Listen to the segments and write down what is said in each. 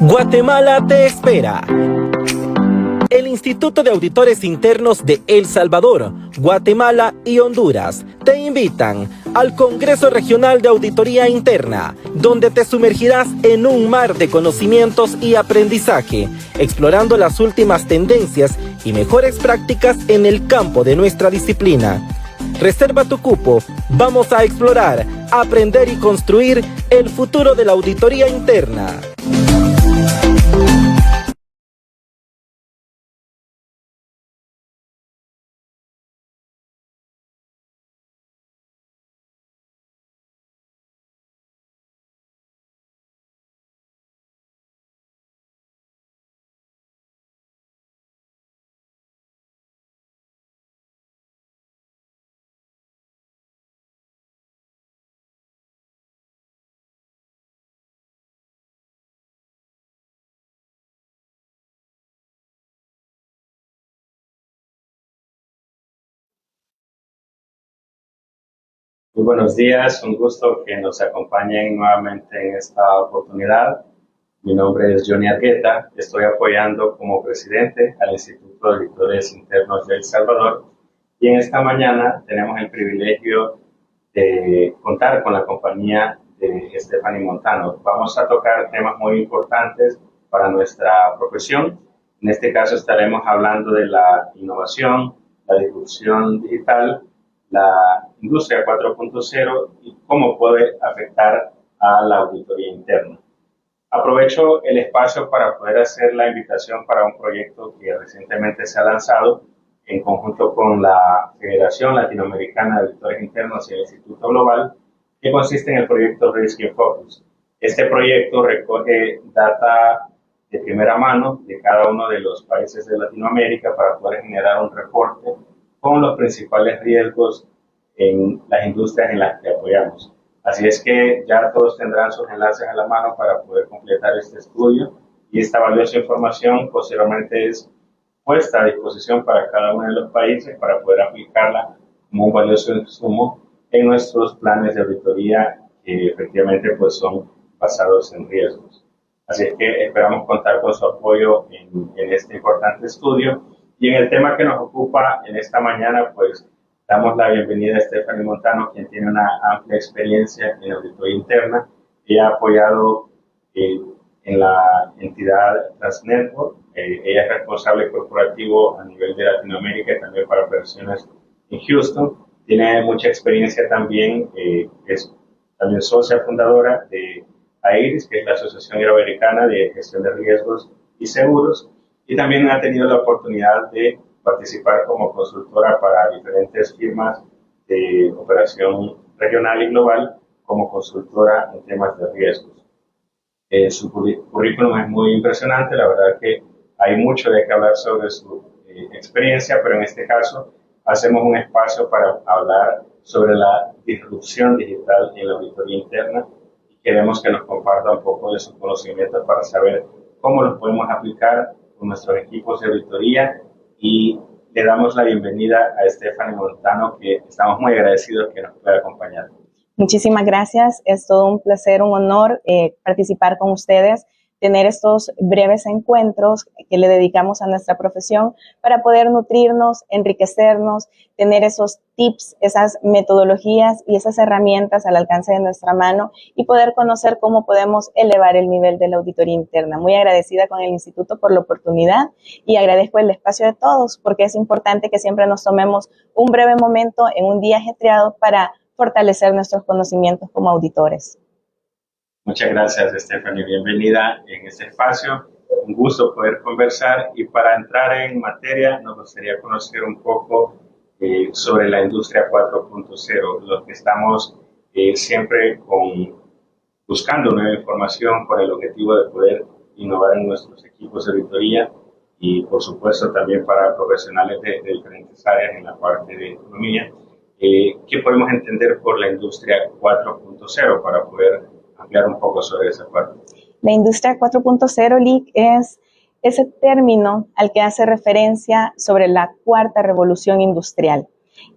Guatemala te espera. El Instituto de Auditores Internos de El Salvador, Guatemala y Honduras te invitan al Congreso Regional de Auditoría Interna, donde te sumergirás en un mar de conocimientos y aprendizaje, explorando las últimas tendencias y mejores prácticas en el campo de nuestra disciplina. Reserva tu cupo. Vamos a explorar, aprender y construir el futuro de la auditoría interna. Muy buenos días, un gusto que nos acompañen nuevamente en esta oportunidad. Mi nombre es Johnny Argueta, estoy apoyando como presidente al Instituto de Auditores Internos de El Salvador y en esta mañana tenemos el privilegio de contar con la compañía de Stephanie Montano. Vamos a tocar temas muy importantes para nuestra profesión. En este caso estaremos hablando de la innovación, la disrupción digital, la industria 4.0 y cómo puede afectar a la auditoría interna. Aprovecho el espacio para poder hacer la invitación para un proyecto que recientemente se ha lanzado en conjunto con la Federación Latinoamericana de Auditores Internos y el Instituto Global, que consiste en el proyecto Risk in Focus. Este proyecto recoge data de primera mano de cada uno de los países de Latinoamérica para poder generar un reporte con los principales riesgos en las industrias en las que apoyamos. Así es que ya todos tendrán sus enlaces a la mano para poder completar este estudio y esta valiosa información posteriormente es puesta a disposición para cada uno de los países para poder aplicarla como un valioso insumo en nuestros planes de auditoría que efectivamente pues son basados en riesgos. Así es que esperamos contar con su apoyo en este importante estudio. Y en el tema que nos ocupa en esta mañana, pues damos la bienvenida a Stephanie Montano, quien tiene una amplia experiencia en auditoría interna. Ella ha apoyado en la entidad Transnetwork. Ella es responsable corporativo a nivel de Latinoamérica y también para operaciones en Houston. Tiene mucha experiencia también, es también socia fundadora de AIRIS, que es la Asociación Iberoamericana de Gestión de Riesgos y Seguros, y también ha tenido la oportunidad de participar como consultora para diferentes firmas de operación regional y global como consultora en temas de riesgos. Su currículum es muy impresionante, la verdad que hay mucho de qué hablar sobre su experiencia, pero en este caso hacemos un espacio para hablar sobre la disrupción digital en la auditoría interna y queremos que nos comparta un poco de sus conocimientos para saber cómo los podemos aplicar con nuestros equipos de auditoría y le damos la bienvenida a Stephanie Montano, que estamos muy agradecidos que nos pueda acompañar. Muchísimas gracias, es todo un placer, un honor participar con ustedes, tener estos breves encuentros que le dedicamos a nuestra profesión para poder nutrirnos, enriquecernos, tener esos tips, esas metodologías y esas herramientas al alcance de nuestra mano y poder conocer cómo podemos elevar el nivel de la auditoría interna. Muy agradecida con el Instituto por la oportunidad y agradezco el espacio de todos porque es importante que siempre nos tomemos un breve momento en un día ajetreado para fortalecer nuestros conocimientos como auditores. Muchas gracias, Stephanie. Bienvenida en este espacio. Un gusto poder conversar y para entrar en materia nos gustaría conocer un poco sobre la industria 4.0. Los que estamos siempre buscando nueva información con el objetivo de poder innovar en nuestros equipos de auditoría y, por supuesto, también para profesionales de diferentes áreas en la parte de economía. ¿Qué podemos entender por la industria 4.0 para poder ampliar un poco sobre esa parte? La industria 4.0, Lick, es ese término al que hace referencia sobre la cuarta revolución industrial.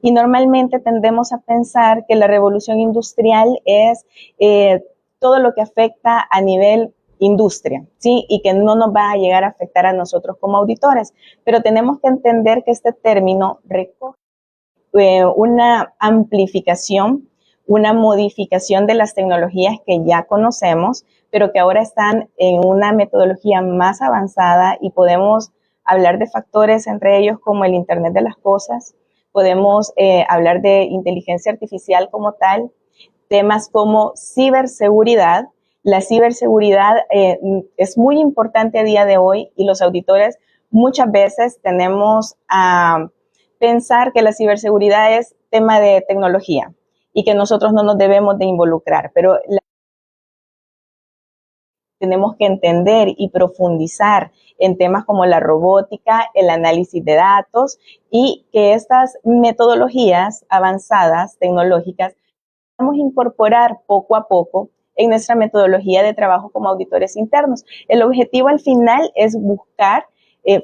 Y normalmente tendemos a pensar que la revolución industrial es todo lo que afecta a nivel industria, ¿sí? Y que no nos va a llegar a afectar a nosotros como auditores. Pero tenemos que entender que este término recoge una amplificación, una modificación de las tecnologías que ya conocemos, pero que ahora están en una metodología más avanzada y podemos hablar de factores entre ellos como el Internet de las cosas, podemos hablar de inteligencia artificial como tal, temas como ciberseguridad. La ciberseguridad es muy importante a día de hoy y los auditores muchas veces tenemos a pensar que la ciberseguridad es tema de tecnología y que nosotros no nos debemos de involucrar, pero tenemos que entender y profundizar en temas como la robótica, el análisis de datos y que estas metodologías avanzadas tecnológicas vamos a incorporar poco a poco en nuestra metodología de trabajo como auditores internos. El objetivo al final es buscar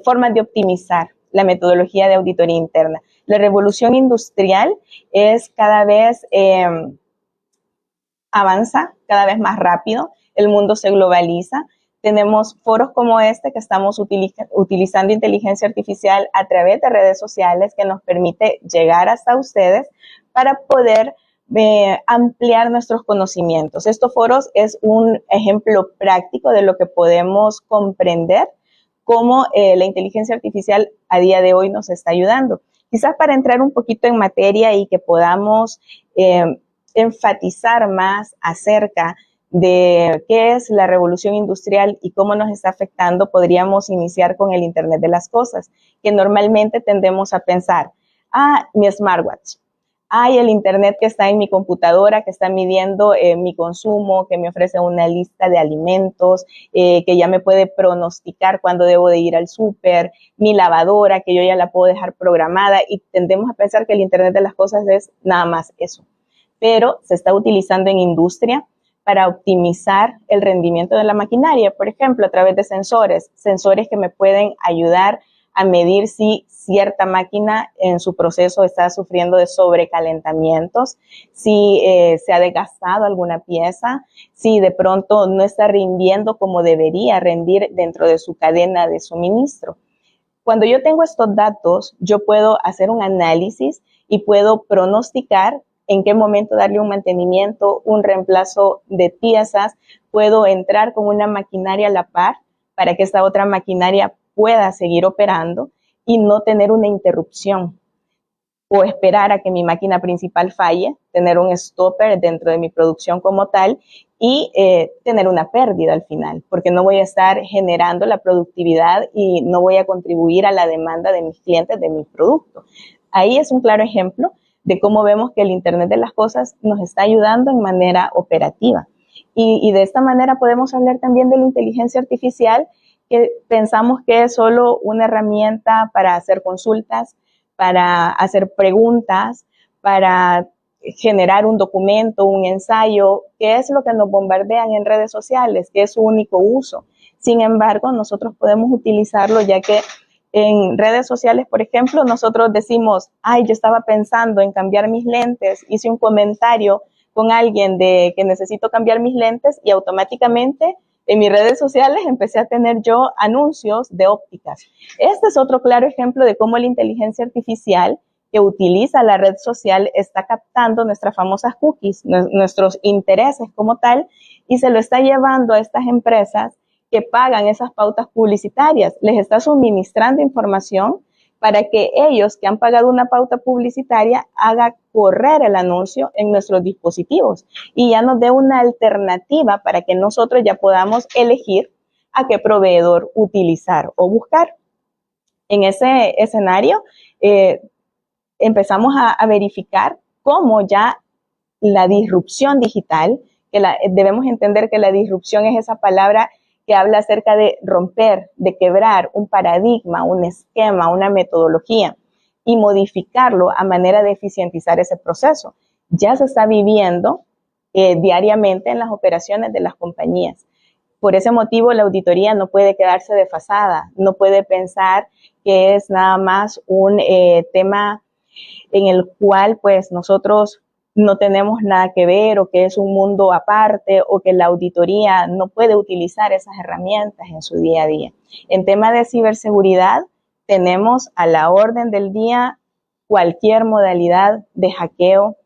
formas de optimizar la metodología de auditoría interna. La revolución industrial es cada vez avanza, cada vez más rápido, el mundo se globaliza. Tenemos foros como este que estamos utilizando inteligencia artificial a través de redes sociales que nos permite llegar hasta ustedes para poder ampliar nuestros conocimientos. Estos foros es un ejemplo práctico de lo que podemos comprender cómo la inteligencia artificial a día de hoy nos está ayudando. Quizás para entrar un poquito en materia y que podamos enfatizar más acerca de qué es la revolución industrial y cómo nos está afectando, podríamos iniciar con el Internet de las cosas, que normalmente tendemos a pensar, mi smartwatch, el Internet que está en mi computadora, que está midiendo mi consumo, que me ofrece una lista de alimentos, que ya me puede pronosticar cuándo debo de ir al súper, mi lavadora, que yo ya la puedo dejar programada, y tendemos a pensar que el Internet de las cosas es nada más eso. Pero se está utilizando en industria para optimizar el rendimiento de la maquinaria, por ejemplo, a través de sensores que me pueden ayudar a medir si cierta máquina en su proceso está sufriendo de sobrecalentamientos, si se ha desgastado alguna pieza, si de pronto no está rindiendo como debería rendir dentro de su cadena de suministro. Cuando yo tengo estos datos, yo puedo hacer un análisis y puedo pronosticar en qué momento darle un mantenimiento, un reemplazo de piezas, puedo entrar con una maquinaria a la par para que esta otra maquinaria pueda seguir operando y no tener una interrupción o esperar a que mi máquina principal falle, tener un stopper dentro de mi producción como tal y tener una pérdida al final, porque no voy a estar generando la productividad y no voy a contribuir a la demanda de mis clientes de mi producto. Ahí es un claro ejemplo de cómo vemos que el Internet de las cosas nos está ayudando en manera operativa. Y de esta manera podemos hablar también de la inteligencia artificial, que pensamos que es solo una herramienta para hacer consultas, para hacer preguntas, para generar un documento, un ensayo, que es lo que nos bombardean en redes sociales, que es su único uso. Sin embargo, nosotros podemos utilizarlo ya que en redes sociales, por ejemplo, nosotros decimos, yo estaba pensando en cambiar mis lentes, hice un comentario con alguien de que necesito cambiar mis lentes y automáticamente en mis redes sociales empecé a tener yo anuncios de ópticas. Este es otro claro ejemplo de cómo la inteligencia artificial que utiliza la red social está captando nuestras famosas cookies, nuestros intereses como tal, y se lo está llevando a estas empresas que pagan esas pautas publicitarias. Les está suministrando información para que ellos que han pagado una pauta publicitaria hagan correr el anuncio en nuestros dispositivos y ya nos dé una alternativa para que nosotros ya podamos elegir a qué proveedor utilizar o buscar. En ese escenario empezamos a verificar cómo ya la disrupción digital, debemos entender que la disrupción es esa palabra que habla acerca de romper, de quebrar un paradigma, un esquema, una metodología y modificarlo a manera de eficientizar ese proceso. Ya se está viviendo diariamente en las operaciones de las compañías. Por ese motivo, la auditoría no puede quedarse desfasada, no puede pensar que es nada más un tema en el cual pues nosotros no tenemos nada que ver o que es un mundo aparte o que la auditoría no puede utilizar esas herramientas en su día a día. En tema de ciberseguridad, tenemos a la orden del día cualquier modalidad de hackeo,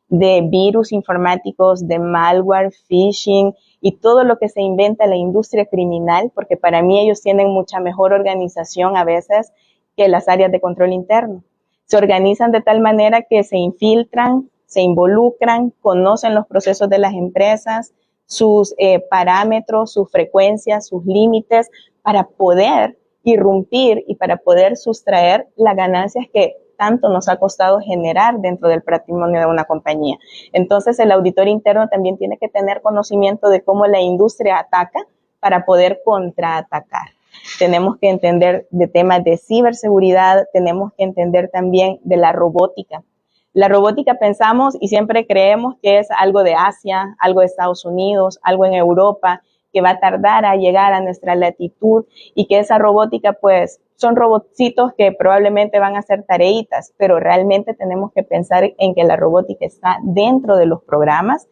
de virus informáticos, de malware, phishing y todo lo que se inventa en la industria criminal, porque para mí ellos tienen mucha mejor organización a veces que las áreas de control interno. Se organizan de tal manera que se infiltran, se involucran, conocen los procesos de las empresas, sus parámetros, sus frecuencias, sus límites, para poder irrumpir y para poder sustraer las ganancias que tanto nos ha costado generar dentro del patrimonio de una compañía. Entonces, el auditor interno también tiene que tener conocimiento de cómo la industria ataca para poder contraatacar. Tenemos que entender de temas de ciberseguridad, tenemos que entender también de la robótica. La robótica pensamos y siempre creemos que es algo de Asia, algo de Estados Unidos, algo en Europa, que va a tardar a llegar a nuestra latitud y que esa robótica pues son robotcitos que probablemente van a hacer tareitas, pero realmente tenemos que pensar en que la robótica está dentro de los programas,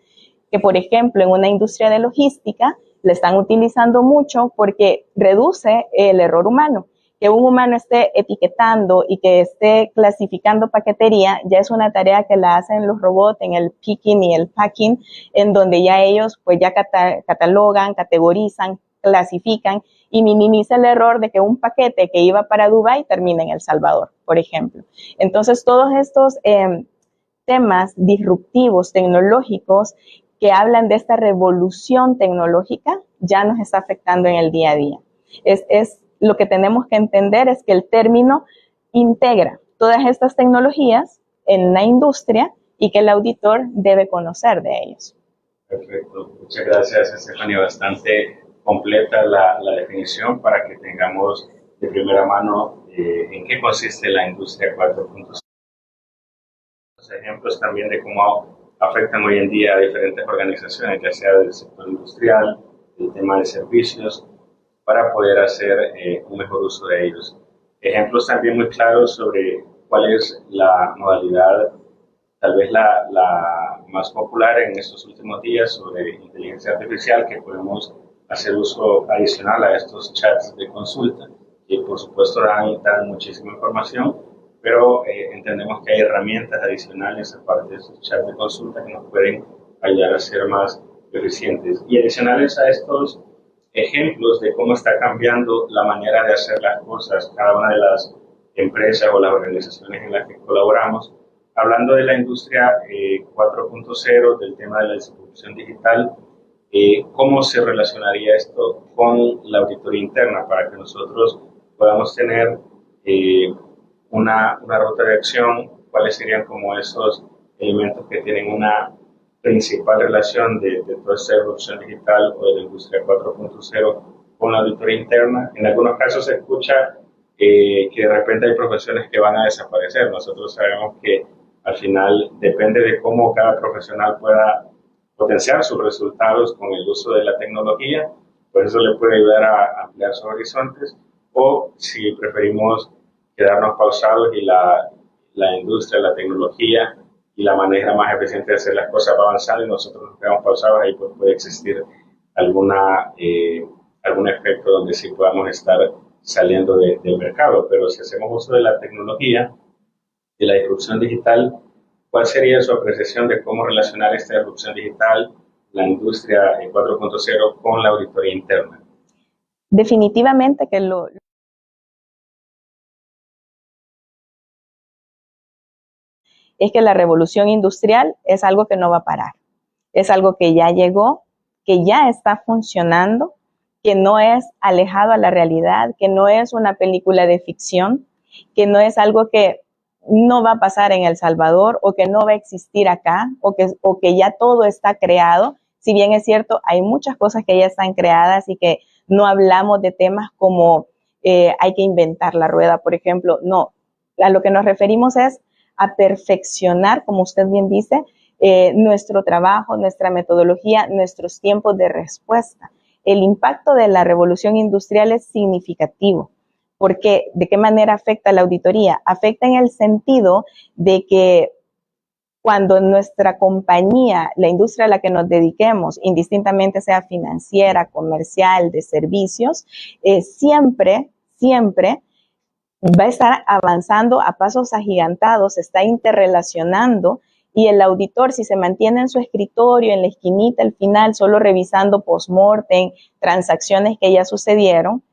que por ejemplo en una industria de logística la están utilizando mucho porque reduce el error humano. Que un humano esté etiquetando y que esté clasificando paquetería ya es una tarea que la hacen los robots en el picking y el packing, en donde ya ellos pues ya catalogan, categorizan, clasifican y minimiza el error de que un paquete que iba para Dubái termine en El Salvador, por ejemplo. Entonces todos estos temas disruptivos tecnológicos que hablan de esta revolución tecnológica ya nos está afectando en el día a día. Lo que tenemos que entender es que el término integra todas estas tecnologías en la industria y que el auditor debe conocer de ellos. Perfecto, muchas gracias, Estefanía. Bastante completa la definición para que tengamos de primera mano en qué consiste la industria 4.0. Ejemplos también de cómo afectan hoy en día a diferentes organizaciones, ya sea del sector industrial, del tema de servicios, para poder hacer un mejor uso de ellos. Ejemplos también muy claros sobre cuál es la modalidad, tal vez la más popular en estos últimos días, sobre inteligencia artificial, que podemos hacer uso adicional a estos chats de consulta, que por supuesto dan muchísima información, pero entendemos que hay herramientas adicionales aparte de estos chats de consulta que nos pueden ayudar a ser más eficientes. Y adicionales a estos ejemplos de cómo está cambiando la manera de hacer las cosas cada una de las empresas o las organizaciones en las que colaboramos. Hablando de la industria 4.0, del tema de la distribución digital, ¿cómo se relacionaría esto con la auditoría interna para que nosotros podamos tener una ruta de acción? ¿Cuáles serían como esos elementos que tienen una principal relación de toda esta evolución digital o de la industria 4.0 con la auditoría interna? En algunos casos se escucha que de repente hay profesiones que van a desaparecer. Nosotros sabemos que al final depende de cómo cada profesional pueda potenciar sus resultados con el uso de la tecnología, pues eso le puede ayudar a ampliar sus horizontes, o si preferimos quedarnos pausados y la industria, la tecnología y la manera más eficiente de hacer las cosas va avanzando y nosotros nos quedamos pausados, ahí pues puede existir algún efecto donde sí podamos estar saliendo del mercado. Pero si hacemos uso de la tecnología, de la disrupción digital, ¿cuál sería su apreciación de cómo relacionar esta disrupción digital, la industria 4.0, con la auditoría interna? Definitivamente que es que la revolución industrial es algo que no va a parar. Es algo que ya llegó, que ya está funcionando, que no es alejado a la realidad, que no es una película de ficción, que no es algo que no va a pasar en El Salvador o que no va a existir acá o que ya todo está creado. Si bien es cierto, hay muchas cosas que ya están creadas y que no hablamos de temas como hay que inventar la rueda, por ejemplo. No, a lo que nos referimos es a perfeccionar, como usted bien dice, nuestro trabajo, nuestra metodología, nuestros tiempos de respuesta. El impacto de la revolución industrial es significativo. Porque, ¿de qué manera afecta la auditoría? Afecta en el sentido de que cuando nuestra compañía, la industria a la que nos dediquemos, indistintamente sea financiera, comercial, de servicios, siempre va a estar avanzando a pasos agigantados, se está interrelacionando, y el auditor, si se mantiene en su escritorio, en la esquinita, al final, solo revisando post-mortem, transacciones que ya sucedieron,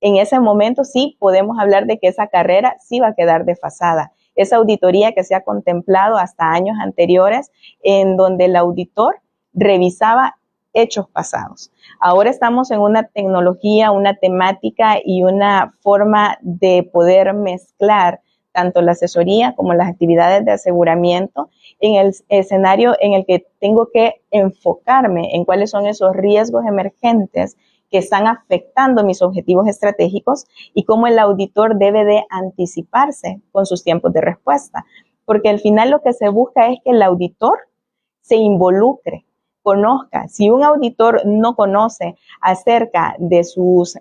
en ese momento sí podemos hablar de que esa carrera sí va a quedar desfasada. Esa auditoría que se ha contemplado hasta años anteriores, en donde el auditor revisaba hechos pasados. Ahora estamos en una tecnología, una temática y una forma de poder mezclar tanto la asesoría como las actividades de aseguramiento en el escenario en el que tengo que enfocarme en cuáles son esos riesgos emergentes que están afectando mis objetivos estratégicos y cómo el auditor debe de anticiparse con sus tiempos de respuesta. Porque al final lo que se busca es que el auditor se involucre, conozca. Si un auditor no conoce acerca de sus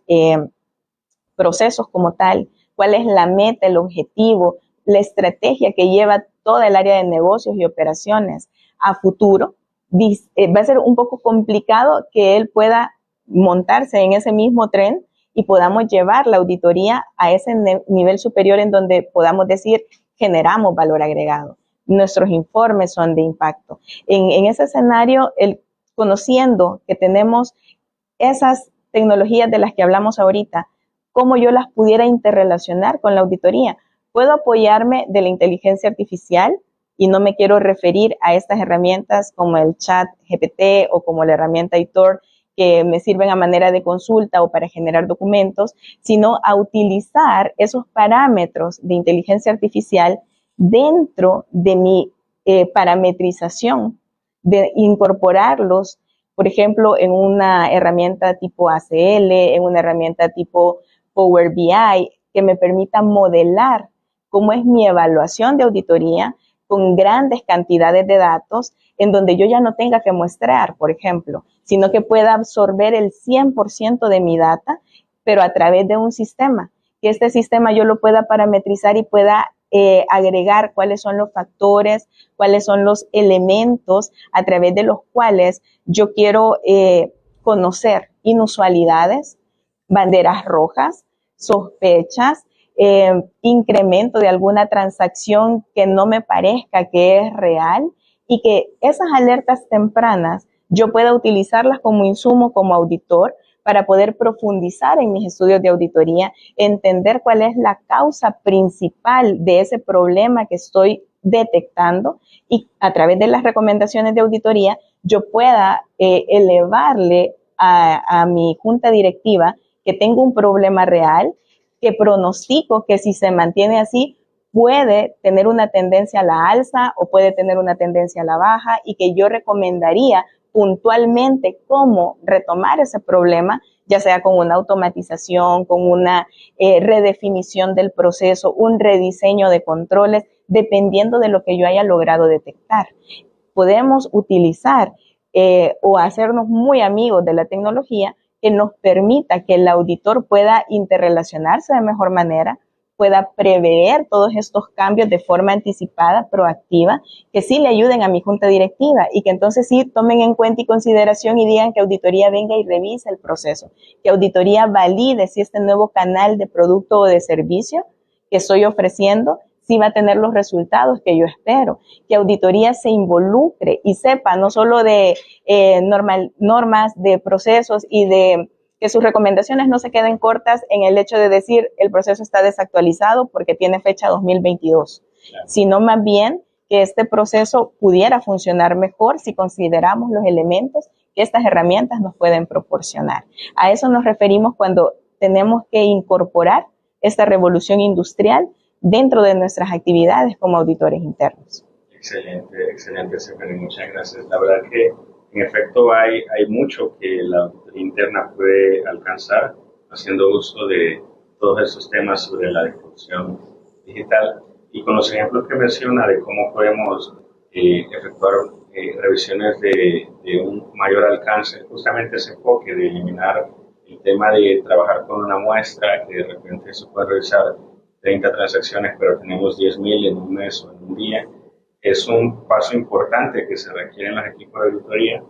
procesos como tal, cuál es la meta, el objetivo, la estrategia que lleva toda el área de negocios y operaciones a futuro, va a ser un poco complicado que él pueda montarse en ese mismo tren y podamos llevar la auditoría a ese nivel superior en donde podamos decir generamos valor agregado. Nuestros informes son de impacto. En ese escenario, conociendo que tenemos esas tecnologías de las que hablamos ahorita, cómo yo las pudiera interrelacionar con la auditoría. Puedo apoyarme de la inteligencia artificial y no me quiero referir a estas herramientas como el chat GPT o como la herramienta Editor que me sirven a manera de consulta o para generar documentos, sino a utilizar esos parámetros de inteligencia artificial dentro de mi parametrización, de incorporarlos, por ejemplo, en una herramienta tipo ACL, en una herramienta tipo Power BI, que me permita modelar cómo es mi evaluación de auditoría con grandes cantidades de datos, en donde yo ya no tenga que muestrear, por ejemplo, sino que pueda absorber el 100% de mi data, pero a través de un sistema, que este sistema yo lo pueda parametrizar y pueda agregar cuáles son los factores, cuáles son los elementos a través de los cuales yo quiero conocer inusualidades, banderas rojas, sospechas, incremento de alguna transacción que no me parezca que es real, y que esas alertas tempranas yo pueda utilizarlas como insumo, como auditor, para poder profundizar en mis estudios de auditoría, entender cuál es la causa principal de ese problema que estoy detectando, y a través de las recomendaciones de auditoría yo pueda elevarle a mi junta directiva que tengo un problema real, que pronostico que si se mantiene así puede tener una tendencia a la alza o puede tener una tendencia a la baja, y que yo recomendaría puntualmente cómo retomar ese problema, ya sea con una automatización, con una redefinición del proceso, un rediseño de controles, dependiendo de lo que yo haya logrado detectar. Podemos utilizar o hacernos muy amigos de la tecnología que nos permita que el auditor pueda interrelacionarse de mejor manera, pueda prever todos estos cambios de forma anticipada, proactiva, que sí le ayuden a mi junta directiva y que entonces sí tomen en cuenta y consideración y digan que auditoría venga y revise el proceso, que auditoría valide si este nuevo canal de producto o de servicio que estoy ofreciendo sí va a tener los resultados que yo espero, que auditoría se involucre y sepa no solo de normas, de procesos y de que sus recomendaciones no se queden cortas en el hecho de decir el proceso está desactualizado porque tiene fecha 2022, claro, sino más bien que este proceso pudiera funcionar mejor si consideramos los elementos que estas herramientas nos pueden proporcionar. A eso nos referimos cuando tenemos que incorporar esta revolución industrial dentro de nuestras actividades como auditores internos. Excelente, Stephanie, muchas gracias. La verdad que en efecto hay mucho que la auditoría interna puede alcanzar haciendo uso de todos esos temas sobre la distribución digital, y con los ejemplos que menciona de cómo podemos efectuar revisiones de un mayor alcance, justamente ese enfoque de eliminar el tema de trabajar con una muestra que de repente se puede revisar 30 transacciones, pero tenemos 10,000 en un mes o en un día. es un paso importante que se requiere en los equipos de auditoría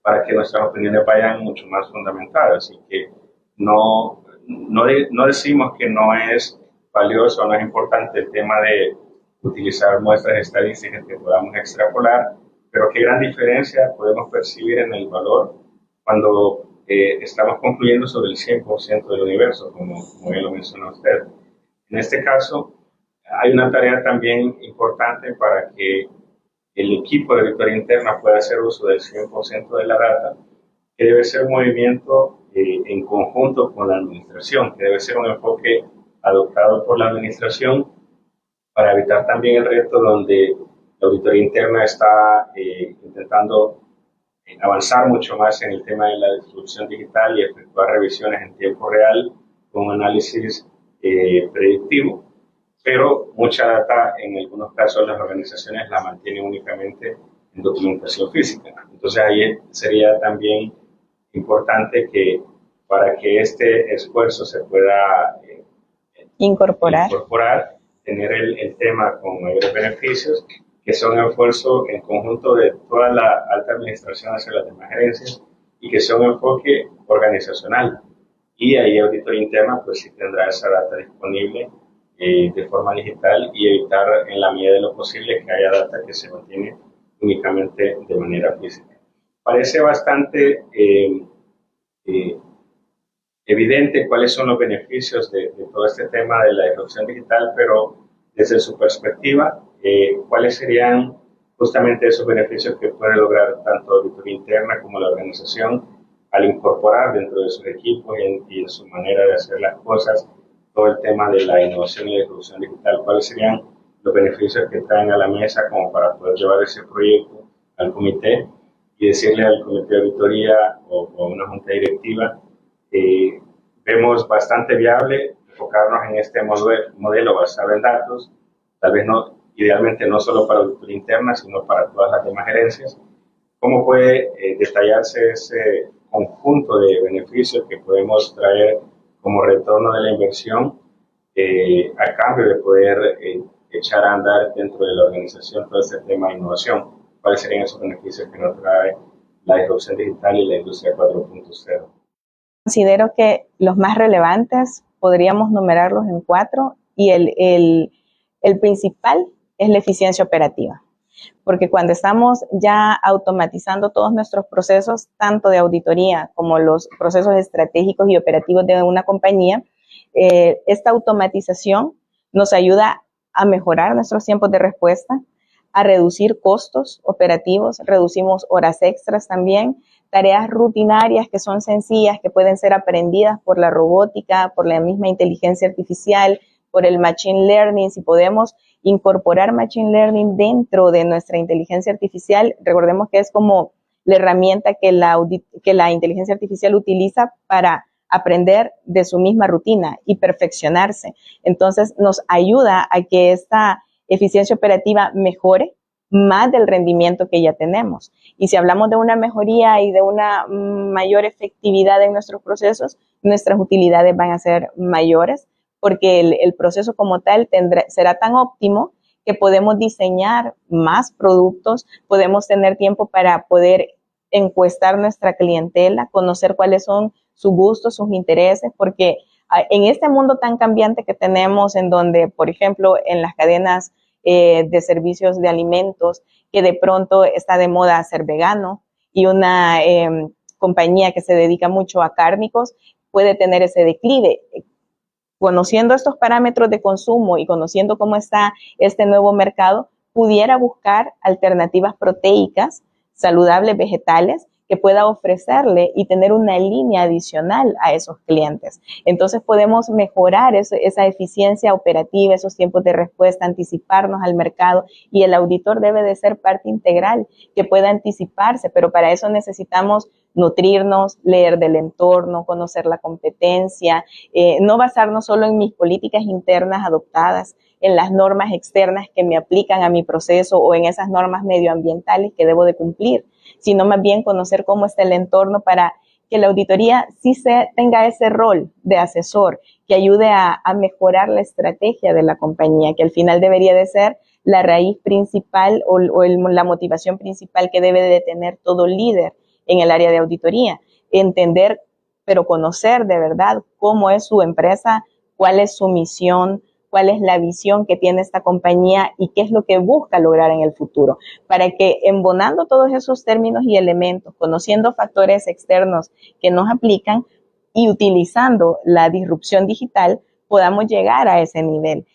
para que nuestras opiniones vayan mucho más fundamentadas y que no decimos que no es valioso o no es importante el tema de utilizar muestras estadísticas que podamos extrapolar, pero qué gran diferencia podemos percibir en el valor cuando estamos concluyendo sobre el 100% del universo, como bien lo mencionó usted. En este caso, hay una tarea también importante para que el equipo de auditoría interna pueda hacer uso del 100% de la data, que debe ser un movimiento en conjunto con la administración, que debe ser un enfoque adoptado por la administración para evitar también el reto donde la auditoría interna está intentando avanzar mucho más en el tema de la distribución digital y efectuar revisiones en tiempo real con análisis predictivo, pero mucha data en algunos casos las organizaciones la mantienen únicamente en documentación física. Entonces ahí sería también importante que para que este esfuerzo se pueda incorporar, tener el tema con mayores beneficios, que sea un esfuerzo en conjunto de toda la alta administración hacia las demás gerencias y que sea un enfoque organizacional. Y ahí Auditoría Interna pues sí tendrá esa data disponible de forma digital y evitar en la medida de lo posible que haya data que se mantiene únicamente de manera física. Parece bastante evidente cuáles son los beneficios de todo este tema de la disrupción digital, pero desde su perspectiva, ¿cuáles serían justamente esos beneficios que puede lograr tanto Auditoría Interna como la organización al incorporar dentro de sus equipos y en su manera de hacer las cosas todo el tema de la innovación y la disrupción digital? ¿Cuáles serían los beneficios que traen a la mesa como para poder llevar ese proyecto al comité y decirle al comité de auditoría o a una junta directiva vemos bastante viable enfocarnos en este modelo basado en datos, tal vez no, idealmente no solo para auditoría interna, sino para todas las demás gerencias? ¿Cómo puede detallarse ese conjunto de beneficios que podemos traer como retorno de la inversión a cambio de poder echar a andar dentro de la organización todo este tema de innovación? ¿Cuáles serían esos beneficios que nos trae la disrupción digital y la industria 4.0? Considero que los más relevantes podríamos numerarlos en 4 y el principal es la eficiencia operativa. Porque cuando estamos ya automatizando todos nuestros procesos, tanto de auditoría como los procesos estratégicos y operativos de una compañía, esta automatización nos ayuda a mejorar nuestros tiempos de respuesta, a reducir costos operativos, reducimos horas extras también, tareas rutinarias que son sencillas, que pueden ser aprendidas por la robótica, por la misma inteligencia artificial, por el machine learning. Si podemos incorporar machine learning dentro de nuestra inteligencia artificial, recordemos que es como la herramienta que la inteligencia artificial utiliza para aprender de su misma rutina y perfeccionarse. Entonces, nos ayuda a que esta eficiencia operativa mejore más del rendimiento que ya tenemos. Y si hablamos de una mejoría y de una mayor efectividad en nuestros procesos, nuestras utilidades van a ser mayores, porque el proceso como tal será tan óptimo que podemos diseñar más productos, podemos tener tiempo para poder encuestar nuestra clientela, conocer cuáles son sus gustos, sus intereses, porque en este mundo tan cambiante que tenemos, en donde, por ejemplo, en las cadenas de servicios de alimentos, que de pronto está de moda ser vegano, y una compañía que se dedica mucho a cárnicos puede tener ese declive. Conociendo estos parámetros de consumo y conociendo cómo está este nuevo mercado, pudiera buscar alternativas proteicas, saludables, vegetales, que pueda ofrecerle y tener una línea adicional a esos clientes. Entonces podemos mejorar esa eficiencia operativa, esos tiempos de respuesta, anticiparnos al mercado, y el auditor debe de ser parte integral que pueda anticiparse, pero para eso necesitamos nutrirnos, leer del entorno, conocer la competencia, no basarnos solo en mis políticas internas adoptadas, en las normas externas que me aplican a mi proceso o en esas normas medioambientales que debo de cumplir, sino más bien conocer cómo está el entorno para que la auditoría sí tenga ese rol de asesor que ayude a mejorar la estrategia de la compañía, que al final debería de ser la raíz principal la motivación principal que debe de tener todo líder en el área de auditoría. Entender, pero conocer de verdad cómo es su empresa, cuál es su misión, cuál es la visión que tiene esta compañía y qué es lo que busca lograr en el futuro, para que embonando todos esos términos y elementos, conociendo factores externos que nos aplican y utilizando la disrupción digital, podamos llegar a ese nivel.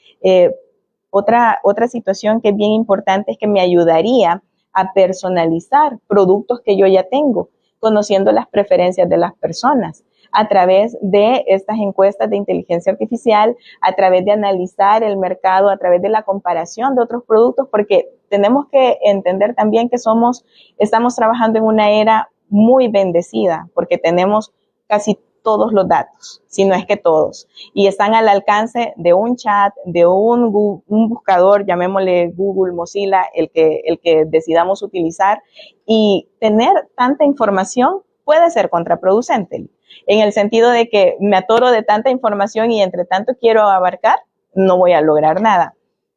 Otra situación que es bien importante es que me ayudaría a personalizar productos que yo ya tengo, conociendo las preferencias de las personas a través de estas encuestas de inteligencia artificial, a través de analizar el mercado, a través de la comparación de otros productos, porque tenemos que entender también que estamos trabajando en una era muy bendecida, porque tenemos casi todos los datos, si no es que todos, y están al alcance de un chat, de un buscador, llamémosle Google, Mozilla, el que decidamos utilizar, y tener tanta información puede ser contraproducente, en el sentido de que me atoro de tanta información y entre tanto quiero abarcar, no voy a lograr nada.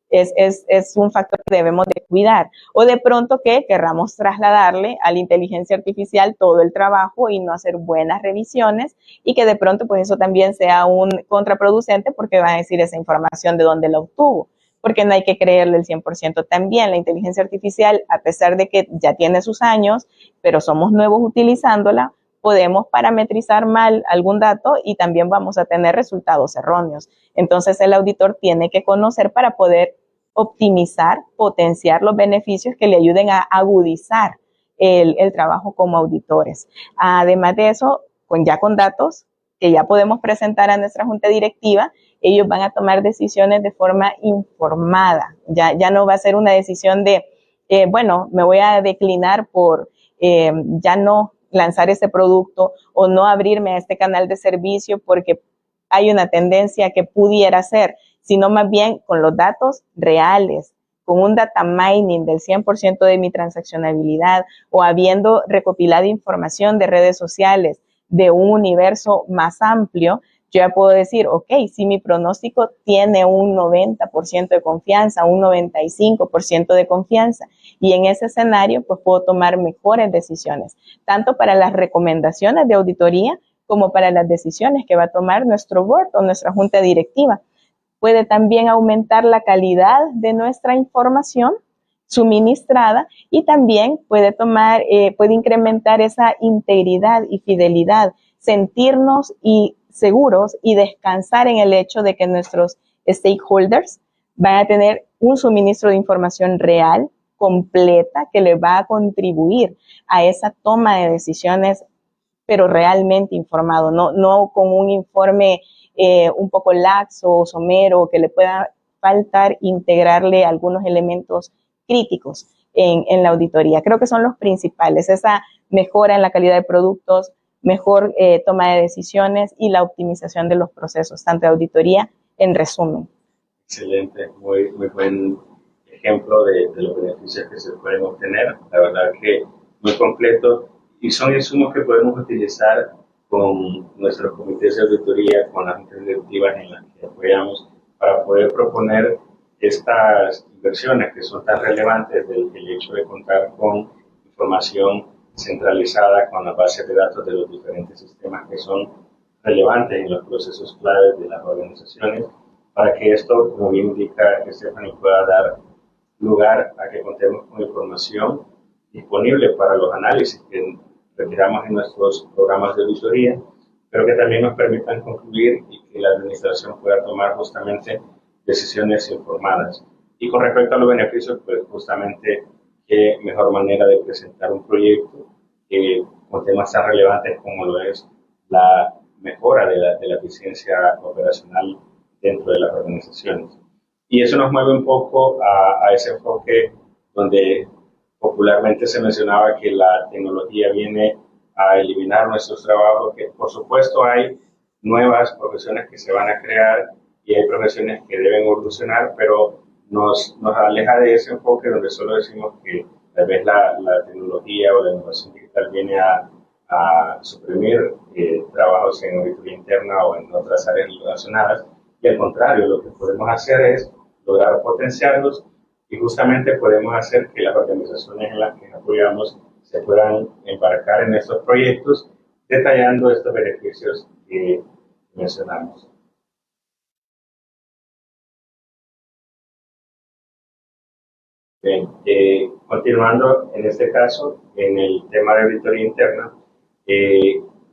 Es un factor que debemos de cuidar. O de pronto que querramos trasladarle a la inteligencia artificial todo el trabajo y no hacer buenas revisiones y que de pronto pues eso también sea un contraproducente porque va a decir esa información de dónde la obtuvo. Porque no hay que creerle el 100% también. La inteligencia artificial, a pesar de que ya tiene sus años, pero somos nuevos utilizándola, podemos parametrizar mal algún dato y también vamos a tener resultados erróneos. Entonces el auditor tiene que conocer para poder optimizar, potenciar los beneficios que le ayuden a agudizar el trabajo como auditores. Además de eso, con datos que ya podemos presentar a nuestra junta directiva, ellos van a tomar decisiones de forma informada. Ya no va a ser una decisión de, me voy a declinar por ya no lanzar ese producto o no abrirme a este canal de servicio porque hay una tendencia que pudiera ser, sino más bien con los datos reales, con un data mining del 100% de mi transaccionabilidad o habiendo recopilado información de redes sociales de un universo más amplio, yo ya puedo decir, ok, si mi pronóstico tiene un 90% de confianza, un 95% de confianza, y en ese escenario pues puedo tomar mejores decisiones, tanto para las recomendaciones de auditoría como para las decisiones que va a tomar nuestro board o nuestra junta directiva. Puede también aumentar la calidad de nuestra información suministrada y también puede incrementar esa integridad y fidelidad, sentirnos seguros y descansar en el hecho de que nuestros stakeholders van a tener un suministro de información real, completa, que les va a contribuir a esa toma de decisiones, pero realmente informado, no con un informe un poco laxo o somero, que le pueda faltar integrarle algunos elementos críticos en la auditoría. Creo que son los principales, esa mejora en la calidad de productos, mejor toma de decisiones y la optimización de los procesos, tanto de auditoría, en resumen. Excelente, muy buen ejemplo de los beneficios que se pueden obtener, la verdad que muy completo, y son insumos que podemos utilizar con nuestros comités de auditoría, con las juntas directivas en las que apoyamos, para poder proponer estas inversiones que son tan relevantes del hecho de contar con información centralizada con las bases de datos de los diferentes sistemas que son relevantes en los procesos claves de las organizaciones, para que esto, como bien indica Stephanie, pueda dar lugar a que contemos con información disponible para los análisis que retiramos en nuestros programas de auditoría, pero que también nos permitan concluir y que la administración pueda tomar justamente decisiones informadas. Y con respecto a los beneficios, pues justamente qué mejor manera de presentar un proyecto con temas tan relevantes como lo es la mejora de la eficiencia operacional dentro de las organizaciones. Y eso nos mueve un poco a ese enfoque donde popularmente se mencionaba que la tecnología viene a eliminar nuestros trabajos, que por supuesto hay nuevas profesiones que se van a crear y hay profesiones que deben evolucionar, pero nos aleja de ese enfoque donde solo decimos que tal vez la tecnología o la innovación digital viene a suprimir trabajos en auditoría interna o en otras áreas relacionadas, y al contrario, lo que podemos hacer es lograr potenciarlos y justamente podemos hacer que las organizaciones en las que apoyamos se puedan embarcar en estos proyectos detallando estos beneficios que mencionamos. Bien, continuando en este caso, en el tema de auditoría interna,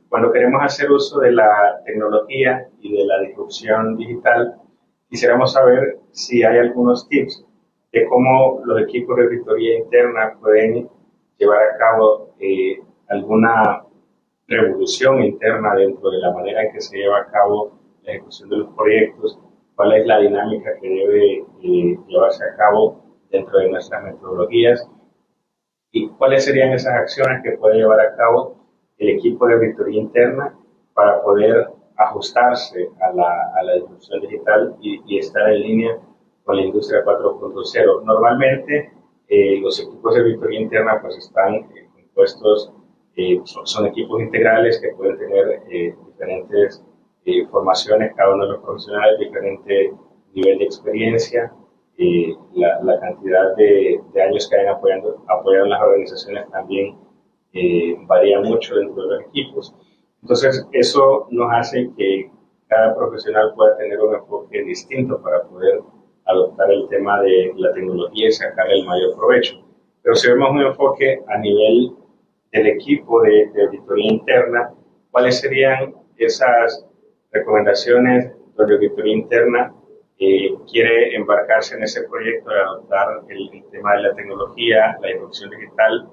cuando queremos hacer uso de la tecnología y de la disrupción digital, quisiéramos saber si hay algunos tips de cómo los equipos de auditoría interna pueden llevar a cabo alguna revolución interna dentro de la manera en que se lleva a cabo la ejecución de los proyectos, cuál es la dinámica que debe llevarse a cabo dentro de nuestras metodologías y cuáles serían esas acciones que puede llevar a cabo el equipo de auditoría interna para poder ajustarse a la disrupción digital y estar en línea con la industria 4.0. Normalmente los equipos de auditoría interna pues están compuestos, son equipos integrales que pueden tener diferentes formaciones, cada uno de los profesionales, diferente nivel de experiencia, la cantidad de años que hayan apoyado las organizaciones también varía mucho dentro de los equipos. Entonces, eso nos hace que cada profesional pueda tener un enfoque distinto para poder adoptar el tema de la tecnología y sacar el mayor provecho. Pero si vemos un enfoque a nivel del equipo de auditoría interna, ¿cuáles serían esas recomendaciones donde auditoría interna quiere embarcarse en ese proyecto de adoptar el tema de la tecnología, la innovación digital?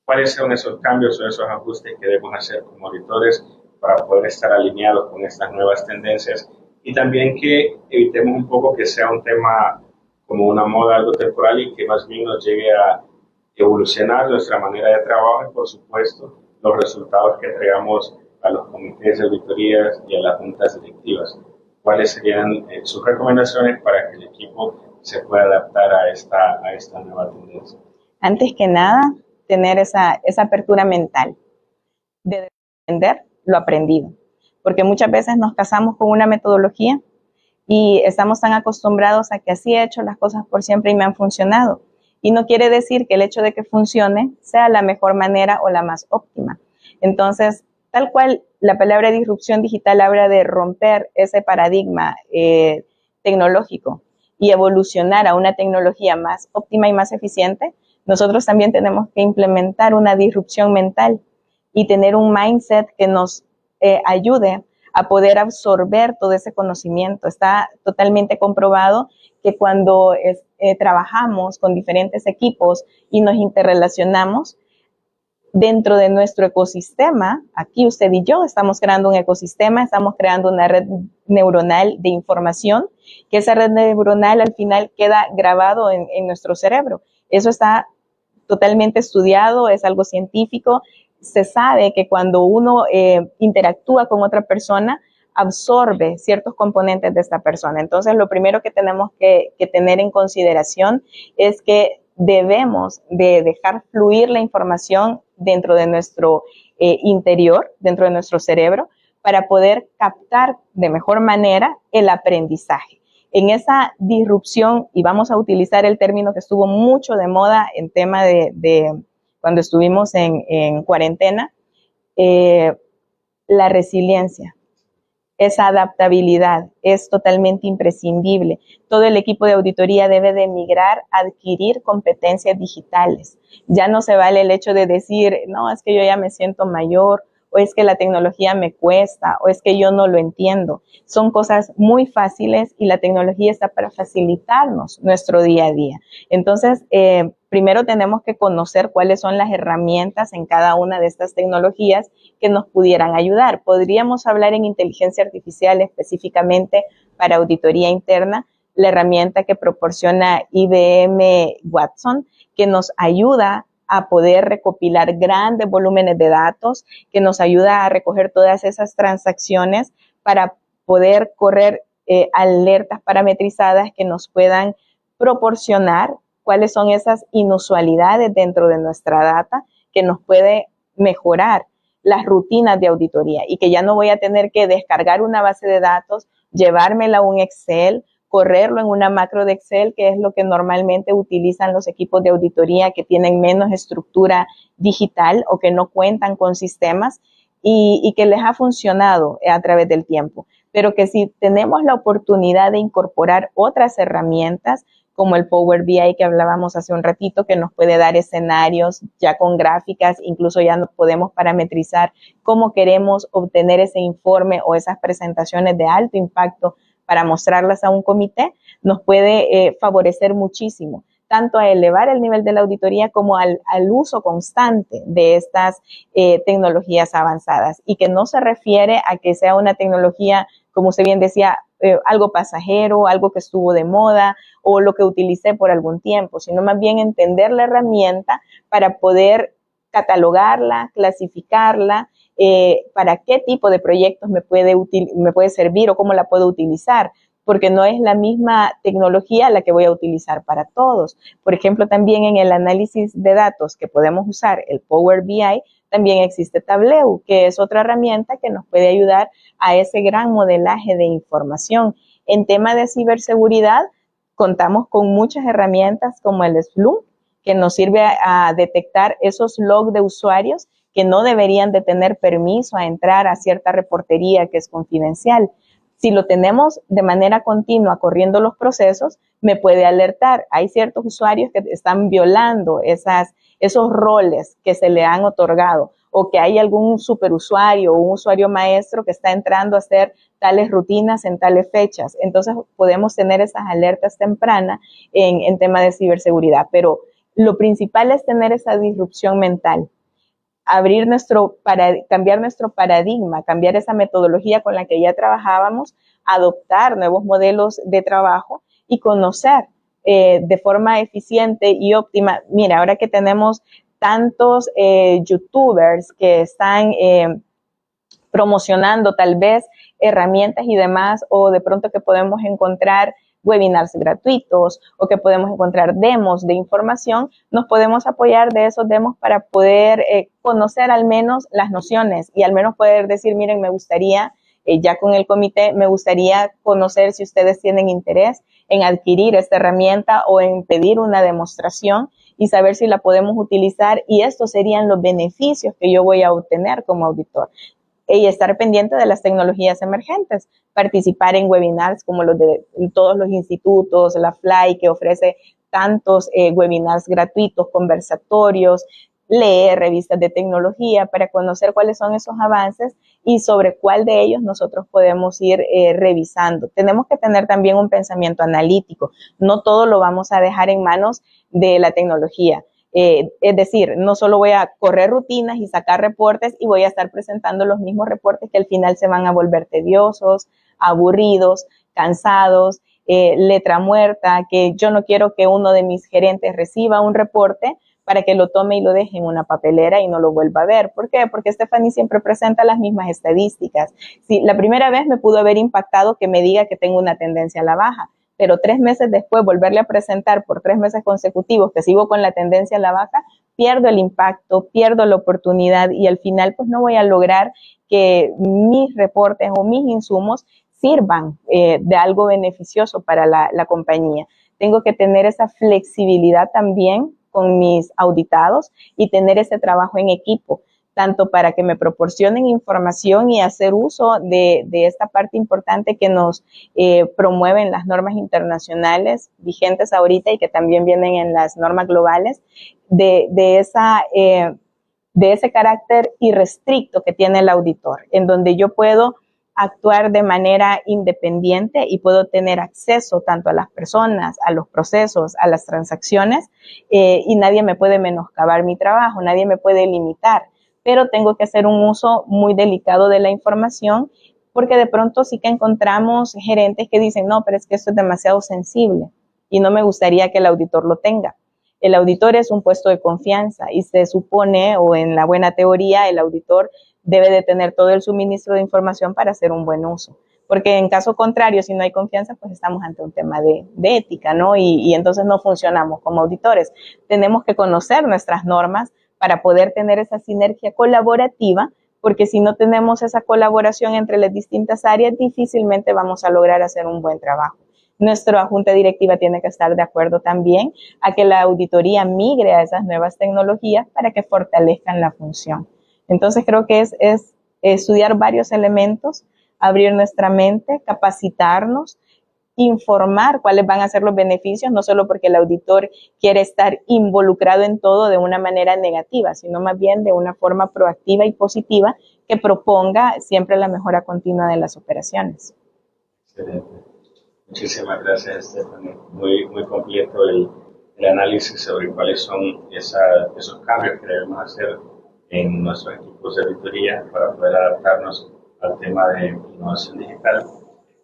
¿Cuáles son esos cambios o esos ajustes que debemos hacer como auditores para poder estar alineados con estas nuevas tendencias? Y también que evitemos un poco que sea un tema como una moda, algo temporal, y que más bien nos llegue a evolucionar nuestra manera de trabajo y, por supuesto, los resultados que entregamos a los comités de auditorías y a las juntas directivas. ¿Cuáles serían sus recomendaciones para que el equipo se pueda adaptar a esta nueva tendencia? Antes que nada, tener esa apertura mental de defender lo aprendido, porque muchas veces nos casamos con una metodología y estamos tan acostumbrados a que así he hecho las cosas por siempre y me han funcionado. Y no quiere decir que el hecho de que funcione sea la mejor manera o la más óptima. Entonces, tal cual la palabra disrupción digital habla de romper ese paradigma tecnológico y evolucionar a una tecnología más óptima y más eficiente, nosotros también tenemos que implementar una disrupción mental y tener un mindset que nos ayude a poder absorber todo ese conocimiento. Está totalmente comprobado que cuando trabajamos con diferentes equipos y nos interrelacionamos, dentro de nuestro ecosistema, aquí usted y yo estamos creando un ecosistema, estamos creando una red neuronal de información, que esa red neuronal al final queda grabado en nuestro cerebro. Eso está totalmente estudiado, es algo científico. Se sabe que cuando uno interactúa con otra persona, absorbe ciertos componentes de esta persona. Entonces, lo primero que tenemos que tener en consideración es que debemos de dejar fluir la información dentro de nuestro interior, dentro de nuestro cerebro, para poder captar de mejor manera el aprendizaje. En esa disrupción, y vamos a utilizar el término que estuvo mucho de moda en tema de cuando estuvimos en cuarentena, la resiliencia. Esa adaptabilidad es totalmente imprescindible. Todo el equipo de auditoría debe de migrar a adquirir competencias digitales. Ya no se vale el hecho de decir, no, es que yo ya me siento mayor, o es que la tecnología me cuesta, o es que yo no lo entiendo. Son cosas muy fáciles y la tecnología está para facilitarnos nuestro día a día. Entonces, primero tenemos que conocer cuáles son las herramientas en cada una de estas tecnologías que nos pudieran ayudar. Podríamos hablar en inteligencia artificial específicamente para auditoría interna, la herramienta que proporciona IBM Watson, que nos ayuda a poder recopilar grandes volúmenes de datos, que nos ayuda a recoger todas esas transacciones para poder correr alertas parametrizadas que nos puedan proporcionar cuáles son esas inusualidades dentro de nuestra data que nos puede mejorar las rutinas de auditoría y que ya no voy a tener que descargar una base de datos, llevármela a un Excel, correrlo en una macro de Excel, que es lo que normalmente utilizan los equipos de auditoría que tienen menos estructura digital o que no cuentan con sistemas y que les ha funcionado a través del tiempo. Pero que si tenemos la oportunidad de incorporar otras herramientas, como el Power BI que hablábamos hace un ratito, que nos puede dar escenarios ya con gráficas, incluso ya podemos parametrizar cómo queremos obtener ese informe o esas presentaciones de alto impacto para mostrarlas a un comité, nos puede favorecer muchísimo, tanto a elevar el nivel de la auditoría como al uso constante de estas tecnologías avanzadas, y que no se refiere a que sea una tecnología, como usted bien decía, algo pasajero, algo que estuvo de moda o lo que utilicé por algún tiempo, sino más bien entender la herramienta para poder catalogarla, clasificarla, para qué tipo de proyectos me puede servir o cómo la puedo utilizar, porque no es la misma tecnología la que voy a utilizar para todos. Por ejemplo, también en el análisis de datos que podemos usar, el Power BI, también existe Tableau, que es otra herramienta que nos puede ayudar a ese gran modelaje de información. En tema de ciberseguridad, contamos con muchas herramientas como el Splunk, que nos sirve a detectar esos logs de usuarios que no deberían de tener permiso a entrar a cierta reportería que es confidencial. Si lo tenemos de manera continua corriendo los procesos, me puede alertar. Hay ciertos usuarios que están violando esos roles que se le han otorgado, o que hay algún superusuario o un usuario maestro que está entrando a hacer tales rutinas en tales fechas. Entonces podemos tener esas alertas tempranas en tema de ciberseguridad. Pero lo principal es tener esa disrupción mental, cambiar nuestro paradigma, cambiar esa metodología con la que ya trabajábamos, adoptar nuevos modelos de trabajo y conocer de forma eficiente y óptima. Mira, ahora que tenemos tantos youtubers que están promocionando tal vez herramientas y demás, o de pronto que podemos encontrar webinars gratuitos o que podemos encontrar demos de información, nos podemos apoyar de esos demos para poder conocer al menos las nociones y al menos poder decir, miren, me gustaría, ya con el comité, me gustaría conocer si ustedes tienen interés en adquirir esta herramienta o en pedir una demostración y saber si la podemos utilizar, y estos serían los beneficios que yo voy a obtener como auditor. Y estar pendiente de las tecnologías emergentes, participar en webinars como los de todos los institutos, la FLY, que ofrece tantos webinars gratuitos, conversatorios, leer revistas de tecnología para conocer cuáles son esos avances y sobre cuál de ellos nosotros podemos ir revisando. Tenemos que tener también un pensamiento analítico, no todo lo vamos a dejar en manos de la tecnología. Es decir, no solo voy a correr rutinas y sacar reportes y voy a estar presentando los mismos reportes que al final se van a volver tediosos, aburridos, cansados, letra muerta, que yo no quiero que uno de mis gerentes reciba un reporte para que lo tome y lo deje en una papelera y no lo vuelva a ver. ¿Por qué? Porque Stephanie siempre presenta las mismas estadísticas. Sí, la primera vez me pudo haber impactado que me diga que tengo una tendencia a la baja, pero 3 meses después volverle a presentar por 3 meses consecutivos que sigo con la tendencia a la baja, pierdo el impacto, pierdo la oportunidad y al final pues no voy a lograr que mis reportes o mis insumos sirvan de algo beneficioso para la compañía. Tengo que tener esa flexibilidad también con mis auditados y tener ese trabajo en equipo, tanto para que me proporcionen información y hacer uso de esta parte importante que nos promueven las normas internacionales vigentes ahorita y que también vienen en las normas globales, de ese carácter irrestricto que tiene el auditor, en donde yo puedo actuar de manera independiente y puedo tener acceso tanto a las personas, a los procesos, a las transacciones, y nadie me puede menoscabar mi trabajo, nadie me puede limitar, pero tengo que hacer un uso muy delicado de la información, porque de pronto sí que encontramos gerentes que dicen, no, pero es que esto es demasiado sensible y no me gustaría que el auditor lo tenga. El auditor es un puesto de confianza y se supone, o en la buena teoría, el auditor debe de tener todo el suministro de información para hacer un buen uso. Porque en caso contrario, si no hay confianza, pues estamos ante un tema de ética, ¿no? Y entonces no funcionamos como auditores. Tenemos que conocer nuestras normas para poder tener esa sinergia colaborativa, porque si no tenemos esa colaboración entre las distintas áreas, difícilmente vamos a lograr hacer un buen trabajo. Nuestra junta directiva tiene que estar de acuerdo también a que la auditoría migre a esas nuevas tecnologías para que fortalezcan la función. Entonces creo que es estudiar varios elementos, abrir nuestra mente, capacitarnos, informar cuáles van a ser los beneficios, no solo porque el auditor quiere estar involucrado en todo de una manera negativa, sino más bien de una forma proactiva y positiva que proponga siempre la mejora continua de las operaciones. Excelente. Muchísimas gracias, Stephanie. Muy completo el análisis sobre cuáles son esos cambios que debemos hacer en nuestros equipos de auditoría para poder adaptarnos al tema de innovación digital.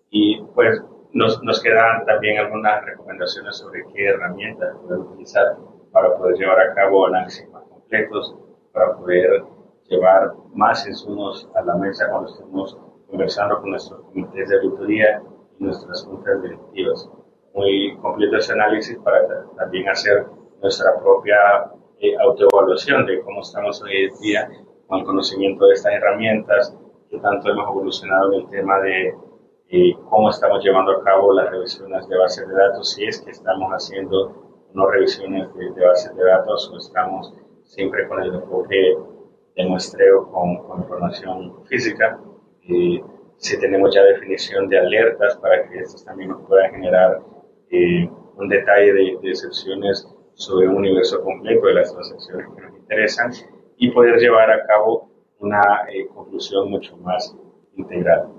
Y pues nos quedan también algunas recomendaciones sobre qué herramientas poder utilizar para poder llevar a cabo análisis más completos, para poder llevar más insumos a la mesa cuando estemos conversando con nuestros comités de auditoría y nuestras juntas directivas. Muy completo ese análisis para también hacer nuestra propia autoevaluación de cómo estamos hoy en día con el conocimiento de estas herramientas, qué tanto hemos evolucionado en el tema de cómo estamos llevando a cabo las revisiones de bases de datos, si es que estamos haciendo no revisiones de bases de datos o estamos siempre con el enfoque de muestreo con información física. Si tenemos ya definición de alertas para que estos también nos puedan generar un detalle de excepciones sobre un universo completo de las transacciones que nos interesan y poder llevar a cabo una conclusión mucho más integral.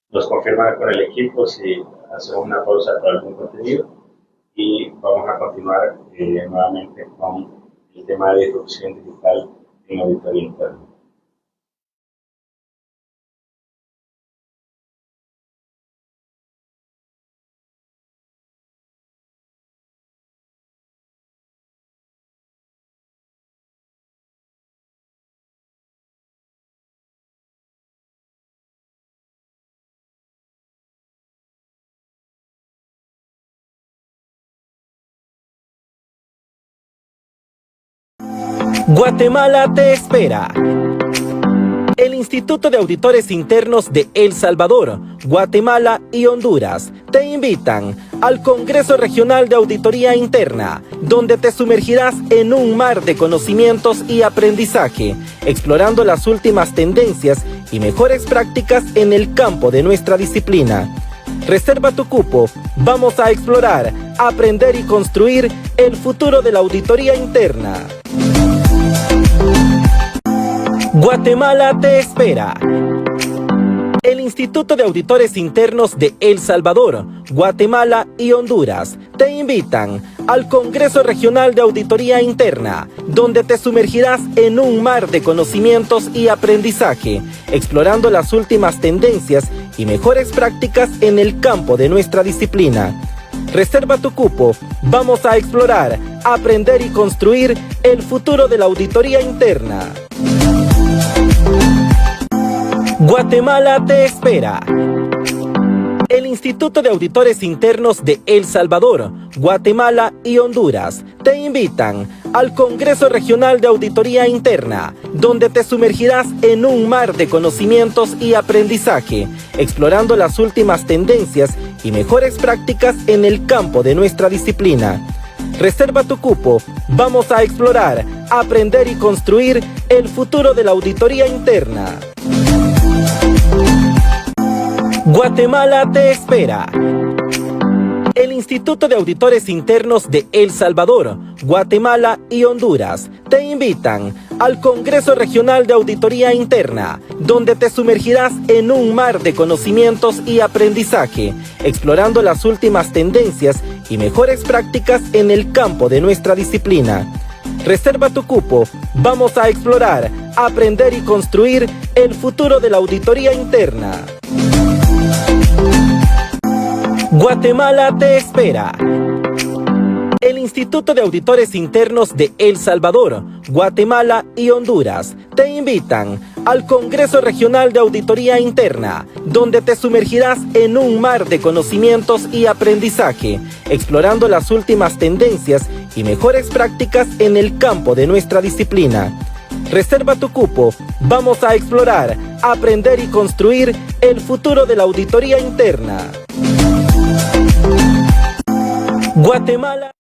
Nos confirman con el equipo si hacemos una pausa para algún contenido y vamos a continuar nuevamente con el tema de disrupción digital en auditoría interna. Guatemala te espera. El Instituto de Auditores Internos de El Salvador, Guatemala y Honduras te invitan al Congreso Regional de Auditoría Interna, donde te sumergirás en un mar de conocimientos y aprendizaje, explorando las últimas tendencias y mejores prácticas en el campo de nuestra disciplina. Reserva tu cupo, vamos a explorar, aprender y construir el futuro de la auditoría interna. Guatemala te espera. El Instituto de Auditores Internos de El Salvador, Guatemala y Honduras te invitan al Congreso Regional de Auditoría Interna, donde te sumergirás en un mar de conocimientos y aprendizaje, explorando las últimas tendencias y mejores prácticas en el campo de nuestra disciplina. Reserva tu cupo, vamos a explorar, aprender y construir el futuro de la auditoría interna. Guatemala te espera. El Instituto de Auditores Internos de El Salvador, Guatemala y Honduras te invitan al Congreso Regional de Auditoría Interna, donde te sumergirás en un mar de conocimientos y aprendizaje, explorando las últimas tendencias y mejores prácticas en el campo de nuestra disciplina. Reserva tu cupo, vamos a explorar, aprender y construir el futuro de la auditoría interna. Guatemala te espera. El Instituto de Auditores Internos de El Salvador, Guatemala y Honduras te invitan al Congreso Regional de Auditoría Interna, donde te sumergirás en un mar de conocimientos y aprendizaje, explorando las últimas tendencias y mejores prácticas en el campo de nuestra disciplina. Reserva tu cupo, vamos a explorar, aprender y construir el futuro de la auditoría interna. Guatemala te espera. El Instituto de Auditores Internos de El Salvador, Guatemala y Honduras te invitan al Congreso Regional de Auditoría Interna, donde te sumergirás en un mar de conocimientos y aprendizaje, explorando las últimas tendencias y mejores prácticas en el campo de nuestra disciplina. Reserva tu cupo, vamos a explorar, aprender y construir el futuro de la auditoría interna. Guatemala.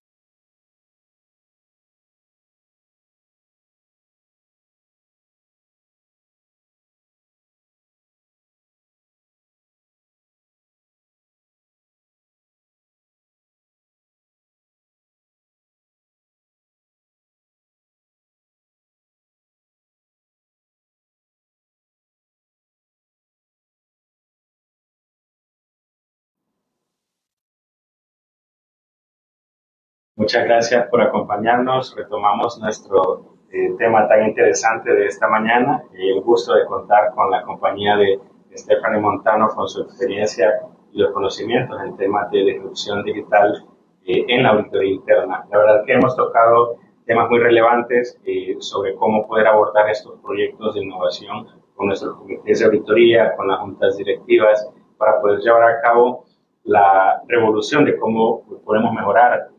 Muchas gracias por acompañarnos. Retomamos nuestro tema tan interesante de esta mañana. El gusto de contar con la compañía de Stephanie Montano con su experiencia y los conocimientos en temas de disrupción digital en la auditoría interna. La verdad que hemos tocado temas muy relevantes sobre cómo poder abordar estos proyectos de innovación con nuestros comités de auditoría, con las juntas directivas, para poder llevar a cabo la revolución de cómo podemos mejorar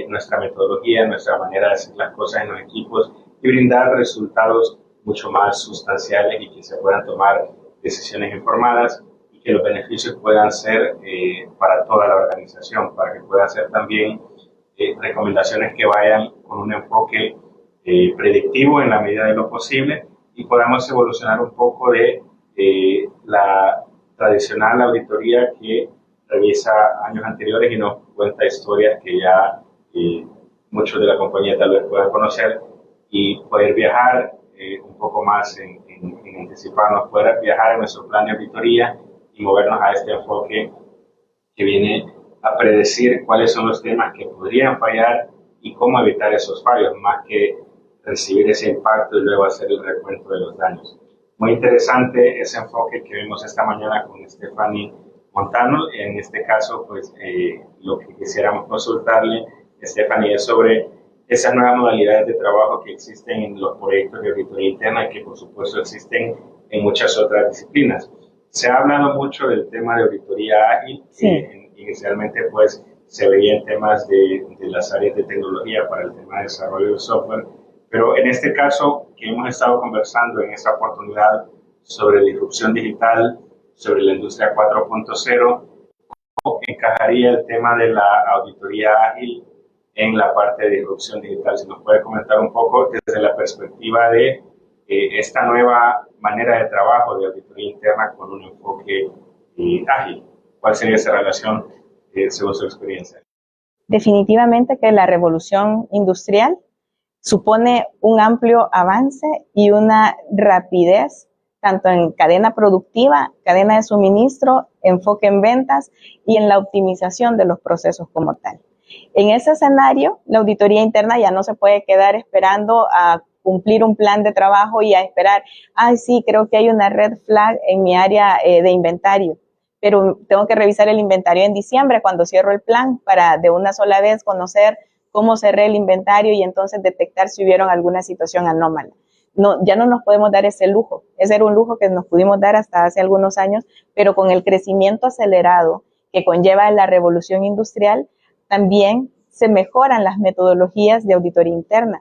nuestra metodología, nuestra manera de hacer las cosas en los equipos y brindar resultados mucho más sustanciales y que se puedan tomar decisiones informadas y que los beneficios puedan ser para toda la organización, para que pueda ser también recomendaciones que vayan con un enfoque predictivo en la medida de lo posible y podamos evolucionar un poco de la tradicional auditoría que revisa años anteriores y nos cuenta historias que ya muchos de la compañía tal vez puedan conocer y poder viajar un poco más en anticiparnos, poder viajar en nuestro plan de auditoría y movernos a este enfoque que viene a predecir cuáles son los temas que podrían fallar y cómo evitar esos fallos, más que recibir ese impacto y luego hacer el recuento de los daños. Muy interesante ese enfoque que vimos esta mañana con Stephanie Montano. En este caso, pues lo que quisiéramos consultarle, Stephanie, es sobre esas nuevas modalidades de trabajo que existen en los proyectos de auditoría interna y que por supuesto existen en muchas otras disciplinas. Se ha hablado mucho del tema de auditoría ágil. Sí. Inicialmente pues se veía en temas de las áreas de tecnología para el tema de desarrollo de software, pero en este caso que hemos estado conversando en esta oportunidad sobre disrupción digital, sobre la industria 4.0, ¿cómo encajaría el tema de la auditoría ágil en la parte de disrupción digital? Si nos puede comentar un poco desde la perspectiva de esta nueva manera de trabajo de auditoría interna con un enfoque ágil. ¿Cuál sería esa relación según su experiencia? Definitivamente que la revolución industrial supone un amplio avance y una rapidez, tanto en cadena productiva, cadena de suministro, enfoque en ventas y en la optimización de los procesos como tal. En ese escenario, la auditoría interna ya no se puede quedar esperando a cumplir un plan de trabajo y a esperar, sí, creo que hay una red flag en mi área de inventario, pero tengo que revisar el inventario en diciembre cuando cierro el plan para de una sola vez conocer cómo cerré el inventario y entonces detectar si hubieron alguna situación anómala. No, ya no nos podemos dar ese lujo. Ese era un lujo que nos pudimos dar hasta hace algunos años, pero con el crecimiento acelerado que conlleva la revolución industrial, también se mejoran las metodologías de auditoría interna.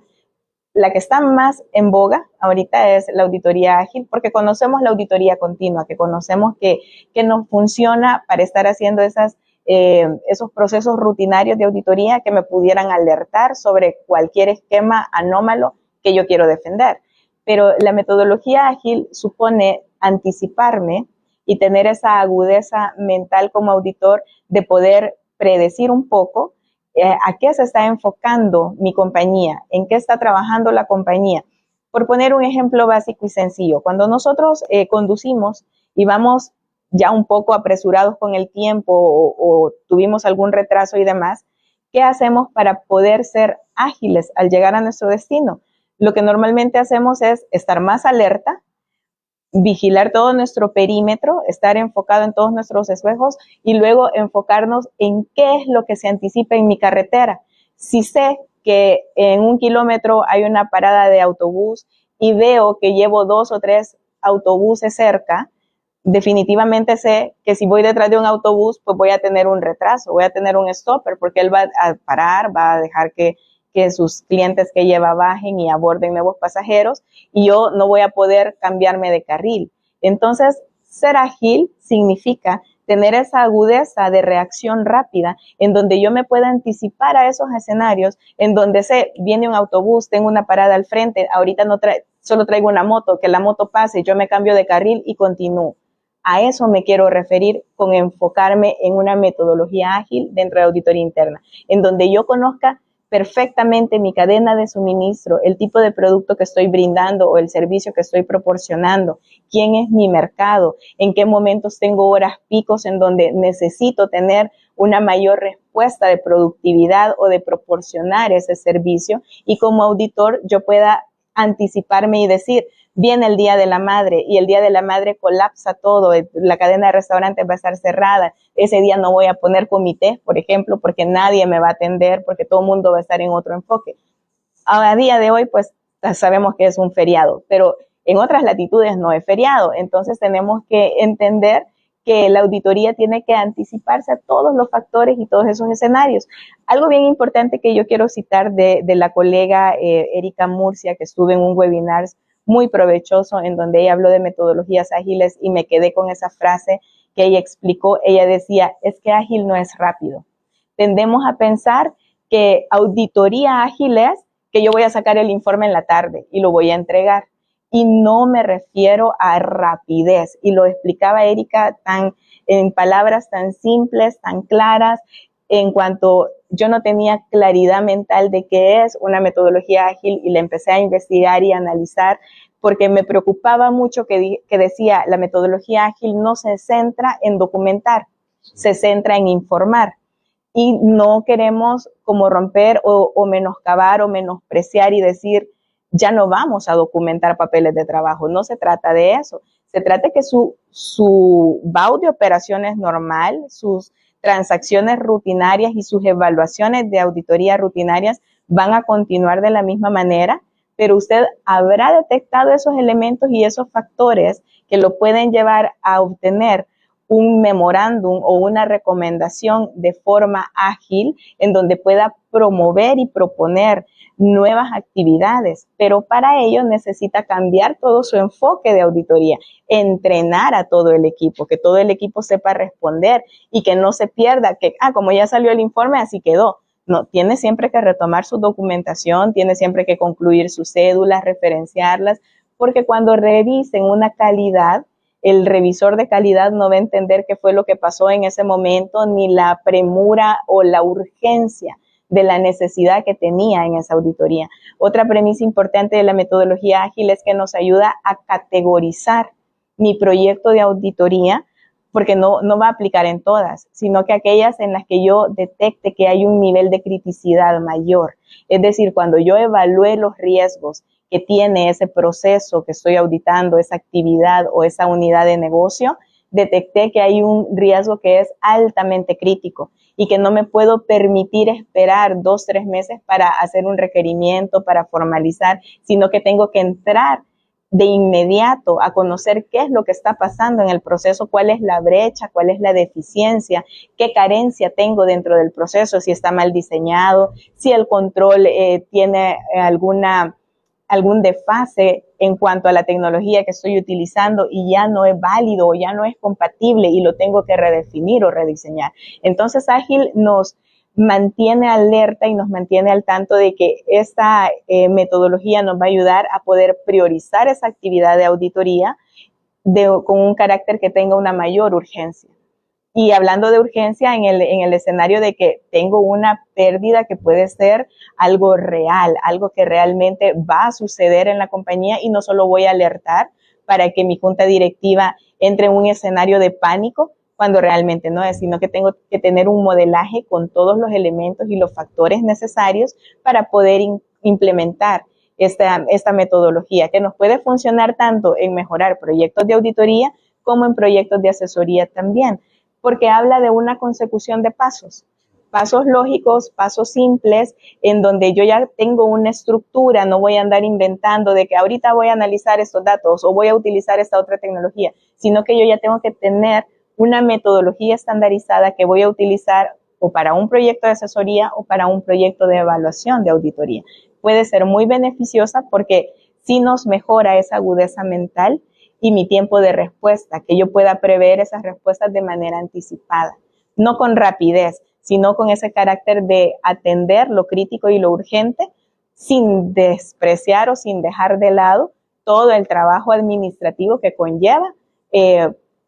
La que está más en boga ahorita es la auditoría ágil, porque conocemos la auditoría continua, que conocemos que nos funciona para estar haciendo esos procesos rutinarios de auditoría que me pudieran alertar sobre cualquier esquema anómalo que yo quiero defender. Pero la metodología ágil supone anticiparme y tener esa agudeza mental como auditor de poder predecir un poco a qué se está enfocando mi compañía, en qué está trabajando la compañía. Por poner un ejemplo básico y sencillo, cuando nosotros conducimos y vamos ya un poco apresurados con el tiempo o tuvimos algún retraso y demás, ¿qué hacemos para poder ser ágiles al llegar a nuestro destino? Lo que normalmente hacemos es estar más alerta, vigilar todo nuestro perímetro, estar enfocado en todos nuestros espejos y luego enfocarnos en qué es lo que se anticipa en mi carretera. Si sé que en 1 kilómetro hay una parada de autobús y veo que llevo 2 o 3 autobuses cerca, definitivamente sé que si voy detrás de un autobús, pues voy a tener un retraso, voy a tener un stopper, porque él va a parar, va a dejar que sus clientes que lleva bajen y aborden nuevos pasajeros y yo no voy a poder cambiarme de carril. Entonces, ser ágil significa tener esa agudeza de reacción rápida, en donde yo me pueda anticipar a esos escenarios, en donde viene un autobús, tengo una parada al frente, ahorita solo traigo una moto, que la moto pase, yo me cambio de carril y continúo. A eso me quiero referir con enfocarme en una metodología ágil dentro de auditoría interna, en donde yo conozca perfectamente mi cadena de suministro, el tipo de producto que estoy brindando o el servicio que estoy proporcionando, quién es mi mercado, en qué momentos tengo horas picos en donde necesito tener una mayor respuesta de productividad o de proporcionar ese servicio, y como auditor yo pueda anticiparme y decir, viene el Día de la Madre y el Día de la Madre colapsa todo, la cadena de restaurantes va a estar cerrada, ese día no voy a poner comités, por ejemplo, porque nadie me va a atender, porque todo el mundo va a estar en otro enfoque. A día de hoy, pues sabemos que es un feriado, pero en otras latitudes no es feriado, entonces tenemos que entender que la auditoría tiene que anticiparse a todos los factores y todos esos escenarios. Algo bien importante que yo quiero citar de la colega Erika Murcia, que estuve en un webinar muy provechoso en donde ella habló de metodologías ágiles y me quedé con esa frase que ella explicó. Ella decía, es que ágil no es rápido. Tendemos a pensar que auditoría ágil es que yo voy a sacar el informe en la tarde y lo voy a entregar. Y no me refiero a rapidez. Y lo explicaba Erika en palabras tan simples, tan claras, en cuanto yo no tenía claridad mental de qué es una metodología ágil y la empecé a investigar y a analizar porque me preocupaba mucho que decía la metodología ágil no se centra en documentar, se centra en informar. Y no queremos como romper o menoscabar o menospreciar y decir ya no vamos a documentar papeles de trabajo. No se trata de eso. Se trata de que su BAU de operaciones normal, sus transacciones rutinarias y sus evaluaciones de auditoría rutinarias van a continuar de la misma manera, pero usted habrá detectado esos elementos y esos factores que lo pueden llevar a obtener un memorándum o una recomendación de forma ágil en donde pueda promover y proponer nuevas actividades, pero para ello necesita cambiar todo su enfoque de auditoría, entrenar a todo el equipo, que todo el equipo sepa responder y que no se pierda, que como ya salió el informe, así quedó. No, tiene siempre que retomar su documentación, tiene siempre que concluir sus cédulas, referenciarlas, porque cuando revisen una calidad, el revisor de calidad no va a entender qué fue lo que pasó en ese momento, ni la premura o la urgencia de la necesidad que tenía en esa auditoría. Otra premisa importante de la metodología ágil es que nos ayuda a categorizar mi proyecto de auditoría, porque no va a aplicar en todas, sino que aquellas en las que yo detecte que hay un nivel de criticidad mayor. Es decir, cuando yo evalúe los riesgos que tiene ese proceso que estoy auditando, esa actividad o esa unidad de negocio, detecté que hay un riesgo que es altamente crítico y que no me puedo permitir esperar 2-3 meses para hacer un requerimiento, para formalizar, sino que tengo que entrar de inmediato a conocer qué es lo que está pasando en el proceso, cuál es la brecha, cuál es la deficiencia, qué carencia tengo dentro del proceso, si está mal diseñado, si el control tiene algún desfase en cuanto a la tecnología que estoy utilizando y ya no es válido o ya no es compatible y lo tengo que redefinir o rediseñar. Entonces, Ágil nos mantiene alerta y nos mantiene al tanto de que esta metodología nos va a ayudar a poder priorizar esa actividad de auditoría con un carácter que tenga una mayor urgencia. Y hablando de urgencia, en el escenario de que tengo una pérdida que puede ser algo real, algo que realmente va a suceder en la compañía y no solo voy a alertar para que mi junta directiva entre en un escenario de pánico cuando realmente no es, sino que tengo que tener un modelaje con todos los elementos y los factores necesarios para poder implementar esta metodología que nos puede funcionar tanto en mejorar proyectos de auditoría como en proyectos de asesoría también, porque habla de una consecución de pasos lógicos, pasos simples, en donde yo ya tengo una estructura, no voy a andar inventando de que ahorita voy a analizar estos datos o voy a utilizar esta otra tecnología, sino que yo ya tengo que tener una metodología estandarizada que voy a utilizar o para un proyecto de asesoría o para un proyecto de evaluación de auditoría. Puede ser muy beneficiosa porque sí nos mejora esa agudeza mental y mi tiempo de respuesta, que yo pueda prever esas respuestas de manera anticipada, no con rapidez, sino con ese carácter de atender lo crítico y lo urgente sin despreciar o sin dejar de lado todo el trabajo administrativo que conlleva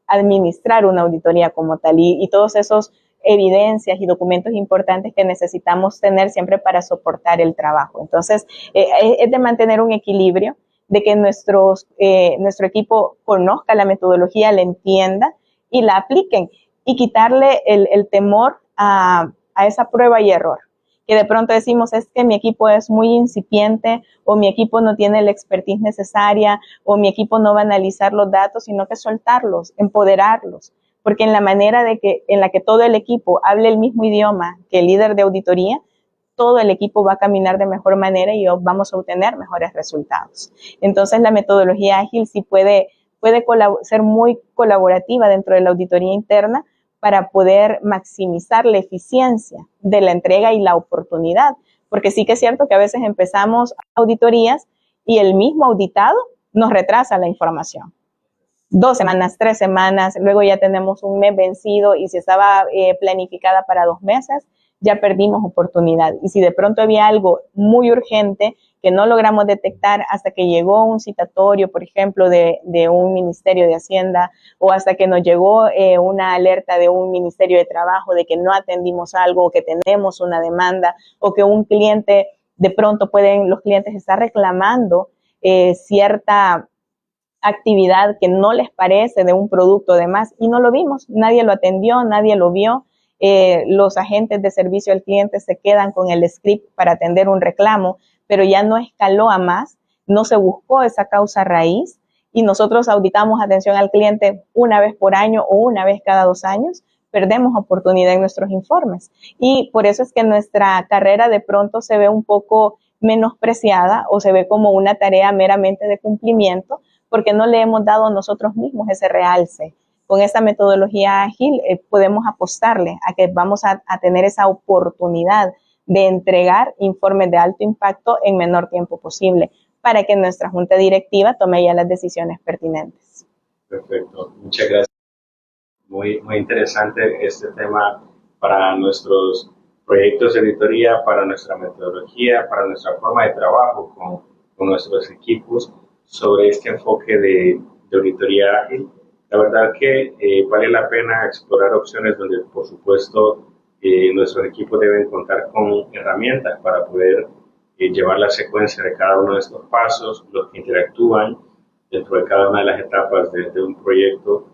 administrar una auditoría como tal y todos esos evidencias y documentos importantes que necesitamos tener siempre para soportar el trabajo. Entonces, es de mantener un equilibrio, de que nuestro equipo conozca la metodología, la entienda y la apliquen y quitarle el temor a esa prueba y error. Que de pronto decimos es que mi equipo es muy incipiente o mi equipo no tiene la expertise necesaria o mi equipo no va a analizar los datos, sino que soltarlos, empoderarlos. Porque en la manera en la que todo el equipo hable el mismo idioma que el líder de auditoría, todo el equipo va a caminar de mejor manera y vamos a obtener mejores resultados. Entonces la metodología ágil sí puede ser muy colaborativa dentro de la auditoría interna para poder maximizar la eficiencia de la entrega y la oportunidad. Porque sí que es cierto que a veces empezamos auditorías y el mismo auditado nos retrasa la información. 2 semanas, 3 semanas, luego ya tenemos un mes vencido y si estaba planificada para 2 meses, ya perdimos oportunidad. Y si de pronto había algo muy urgente que no logramos detectar hasta que llegó un citatorio, por ejemplo, de un Ministerio de Hacienda o hasta que nos llegó una alerta de un Ministerio de Trabajo de que no atendimos algo o que tenemos una demanda o que un cliente, de pronto los clientes estar reclamando cierta actividad que no les parece de un producto de más y no lo vimos, nadie lo atendió, nadie lo vio. Los agentes de servicio al cliente se quedan con el script para atender un reclamo, pero ya no escaló a más, no se buscó esa causa raíz y nosotros auditamos atención al cliente una vez por año o una vez cada 2 años, perdemos oportunidad en nuestros informes y por eso es que nuestra carrera de pronto se ve un poco menospreciada o se ve como una tarea meramente de cumplimiento porque no le hemos dado nosotros mismos ese realce. Con esta metodología ágil podemos apostarle a que vamos a tener esa oportunidad de entregar informes de alto impacto en menor tiempo posible para que nuestra junta directiva tome ya las decisiones pertinentes. Perfecto, muchas gracias. Muy interesante este tema para nuestros proyectos de auditoría, para nuestra metodología, para nuestra forma de trabajo con nuestros equipos sobre este enfoque de auditoría ágil. La verdad que vale la pena explorar opciones donde, por supuesto, nuestros equipos deben contar con herramientas para poder llevar la secuencia de cada uno de estos pasos, los que interactúan dentro de cada una de las etapas de un proyecto,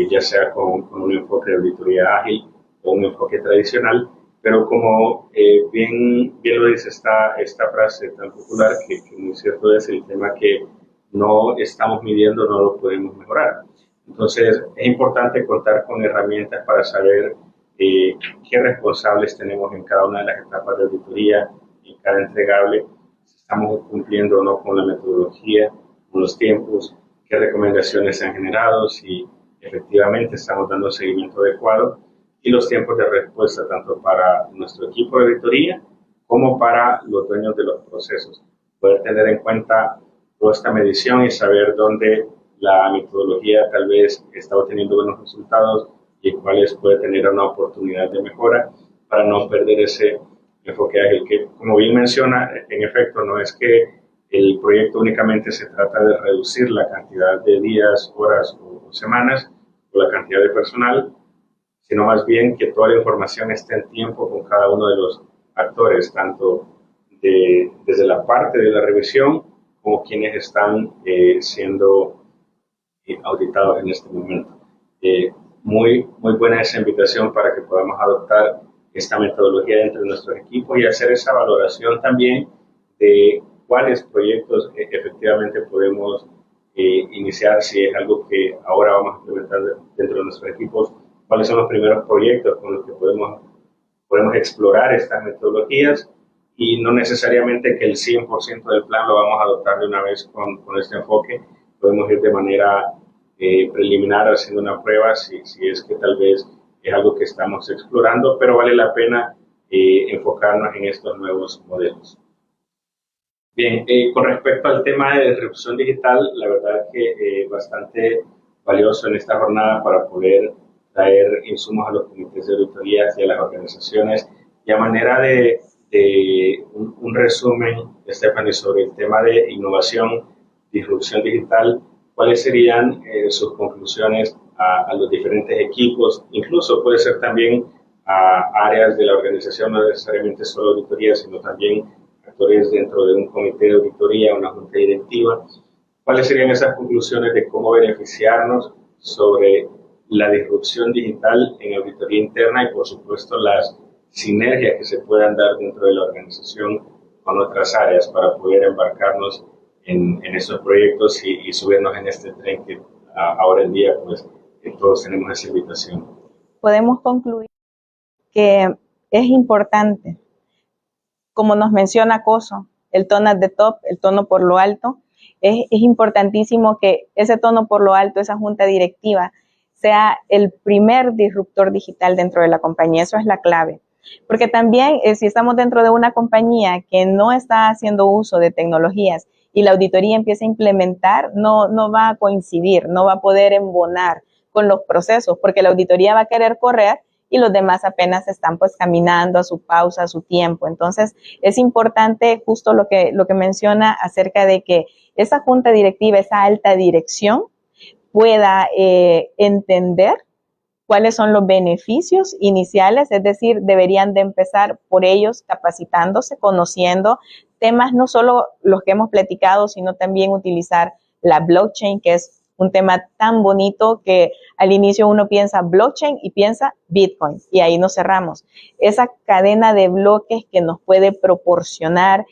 ya sea con un enfoque de auditoría ágil o un enfoque tradicional. Pero como bien lo dice esta frase tan popular, que muy cierto es el tema que no estamos midiendo, no lo podemos mejorar. Entonces, es importante contar con herramientas para saber qué responsables tenemos en cada una de las etapas de auditoría, en cada entregable, si estamos cumpliendo o no con la metodología, con los tiempos, qué recomendaciones se han generado, si efectivamente estamos dando seguimiento adecuado y los tiempos de respuesta tanto para nuestro equipo de auditoría como para los dueños de los procesos. Poder tener en cuenta toda esta medición y saber dónde la metodología tal vez está obteniendo buenos resultados y cuáles puede tener una oportunidad de mejora para no perder ese enfoque ágil que, como bien menciona, en efecto no es que el proyecto únicamente se trata de reducir la cantidad de días, horas o semanas o la cantidad de personal, sino más bien que toda la información esté en tiempo con cada uno de los actores, tanto desde la parte de la revisión como quienes están siendo auditados en este momento. Muy buena esa invitación para que podamos adoptar esta metodología dentro de nuestros equipos y hacer esa valoración también de cuáles proyectos efectivamente podemos iniciar, si es algo que ahora vamos a implementar dentro de nuestros equipos, cuáles son los primeros proyectos con los que podemos explorar estas metodologías y no necesariamente que el 100% del plan lo vamos a adoptar de una vez con este enfoque. Podemos ir de manera preliminar haciendo una prueba si es que tal vez es algo que estamos explorando, pero vale la pena enfocarnos en estos nuevos modelos. Bien, con respecto al tema de disrupción digital, la verdad que bastante valioso en esta jornada para poder traer insumos a los comités de auditorías y a las organizaciones. Y a manera de un resumen, Stephanie, sobre el tema de innovación, disrupción digital, ¿cuáles serían sus conclusiones a los diferentes equipos? Incluso puede ser también a áreas de la organización, no necesariamente solo auditoría, sino también actores dentro de un comité de auditoría, una junta directiva. ¿Cuáles serían esas conclusiones de cómo beneficiarnos sobre la disrupción digital en auditoría interna y, por supuesto, las sinergias que se puedan dar dentro de la organización con otras áreas para poder embarcarnos en estos proyectos y subirnos en este tren que ahora en día pues todos tenemos esa invitación? Podemos concluir que es importante, como nos menciona Coso, el tono at the top, el tono por lo alto. Es importantísimo que ese tono por lo alto, esa junta directiva, sea el primer disruptor digital dentro de la compañía. Eso es la clave. Porque también si estamos dentro de una compañía que no está haciendo uso de tecnologías y la auditoría empieza a implementar, no va a coincidir, no va a poder embonar con los procesos, porque la auditoría va a querer correr y los demás apenas están pues caminando a su pausa, a su tiempo. Entonces es importante justo lo que menciona acerca de que esa junta directiva, esa alta dirección pueda entender cuáles son los beneficios iniciales, es decir, deberían de empezar por ellos capacitándose, conociendo temas no solo los que hemos platicado, sino también utilizar la blockchain, que es un tema tan bonito que al inicio uno piensa blockchain y piensa Bitcoin, y ahí nos cerramos. Esa cadena de bloques que nos puede proporcionar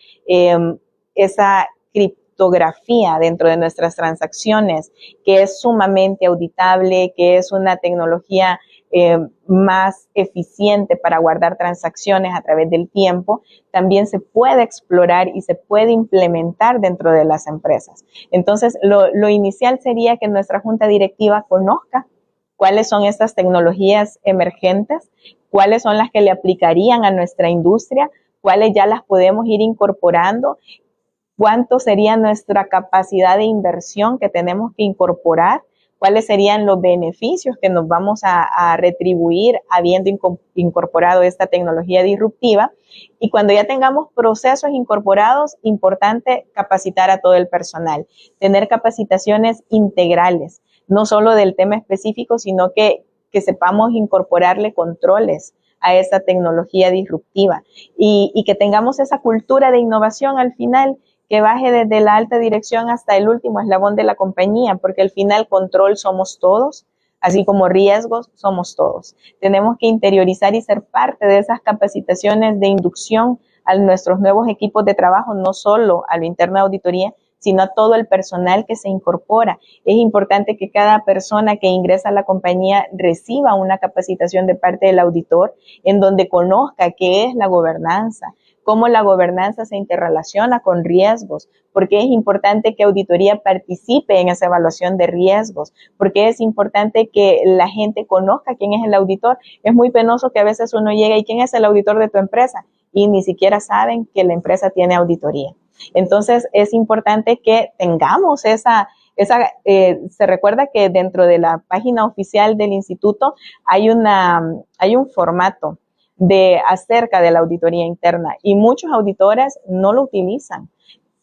esa criptografía dentro de nuestras transacciones, que es sumamente auditable, que es una tecnología más eficiente para guardar transacciones a través del tiempo, también se puede explorar y se puede implementar dentro de las empresas. Entonces, lo inicial sería que nuestra junta directiva conozca cuáles son estas tecnologías emergentes, cuáles son las que le aplicarían a nuestra industria, cuáles ya las podemos ir incorporando, cuánto sería nuestra capacidad de inversión que tenemos que incorporar, cuáles serían los beneficios que nos vamos a retribuir habiendo incorporado esta tecnología disruptiva. Y cuando ya tengamos procesos incorporados, importante capacitar a todo el personal, tener capacitaciones integrales, no solo del tema específico, sino que sepamos incorporarle controles a esta tecnología disruptiva y que tengamos esa cultura de innovación al final, que baje desde la alta dirección hasta el último eslabón de la compañía, porque al final control somos todos, así como riesgos somos todos. Tenemos que interiorizar y ser parte de esas capacitaciones de inducción a nuestros nuevos equipos de trabajo, no solo a lo interno de auditoría, sino a todo el personal que se incorpora. Es importante que cada persona que ingresa a la compañía reciba una capacitación de parte del auditor en donde conozca qué es la gobernanza, cómo la gobernanza se interrelaciona con riesgos, porque es importante que auditoría participe en esa evaluación de riesgos, porque es importante que la gente conozca quién es el auditor. Es muy penoso que a veces uno llega y quién es el auditor de tu empresa y ni siquiera saben que la empresa tiene auditoría. Entonces es importante que tengamos se recuerda que dentro de la página oficial del instituto hay un formato acerca de la auditoría interna y muchos auditores no lo utilizan.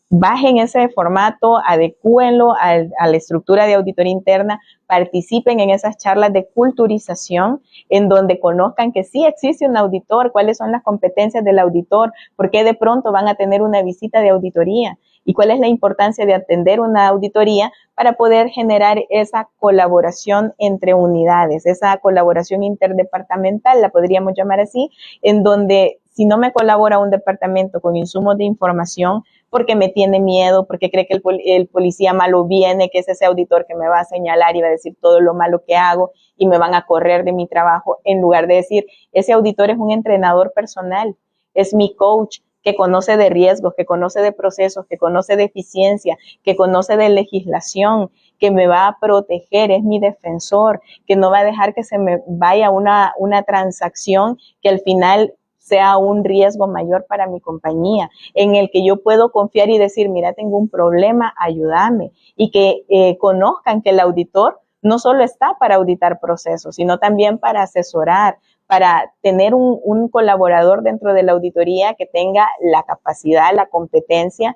Bajen ese formato, adecúenlo a la estructura de auditoría interna, participen en esas charlas de culturización en donde conozcan que sí existe un auditor, cuáles son las competencias del auditor, por qué de pronto van a tener una visita de auditoría y cuál es la importancia de atender una auditoría para poder generar esa colaboración entre unidades, esa colaboración interdepartamental, la podríamos llamar así, en donde si no me colabora un departamento con insumos de información, porque me tiene miedo, porque cree que el policía malo viene, que es ese auditor que me va a señalar y va a decir todo lo malo que hago y me van a correr de mi trabajo, en lugar de decir, ese auditor es un entrenador personal, es mi coach, que conoce de riesgos, que conoce de procesos, que conoce de eficiencia, que conoce de legislación, que me va a proteger, es mi defensor, que no va a dejar que se me vaya una transacción que al final sea un riesgo mayor para mi compañía, en el que yo puedo confiar y decir, mira, tengo un problema, ayúdame, y que conozcan que el auditor no solo está para auditar procesos, sino también para asesorar, para tener un colaborador dentro de la auditoría que tenga la capacidad, la competencia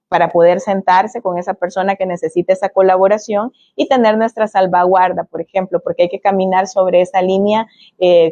para poder sentarse con esa persona que necesita esa colaboración y tener nuestra salvaguarda, por ejemplo, porque hay que caminar sobre esa línea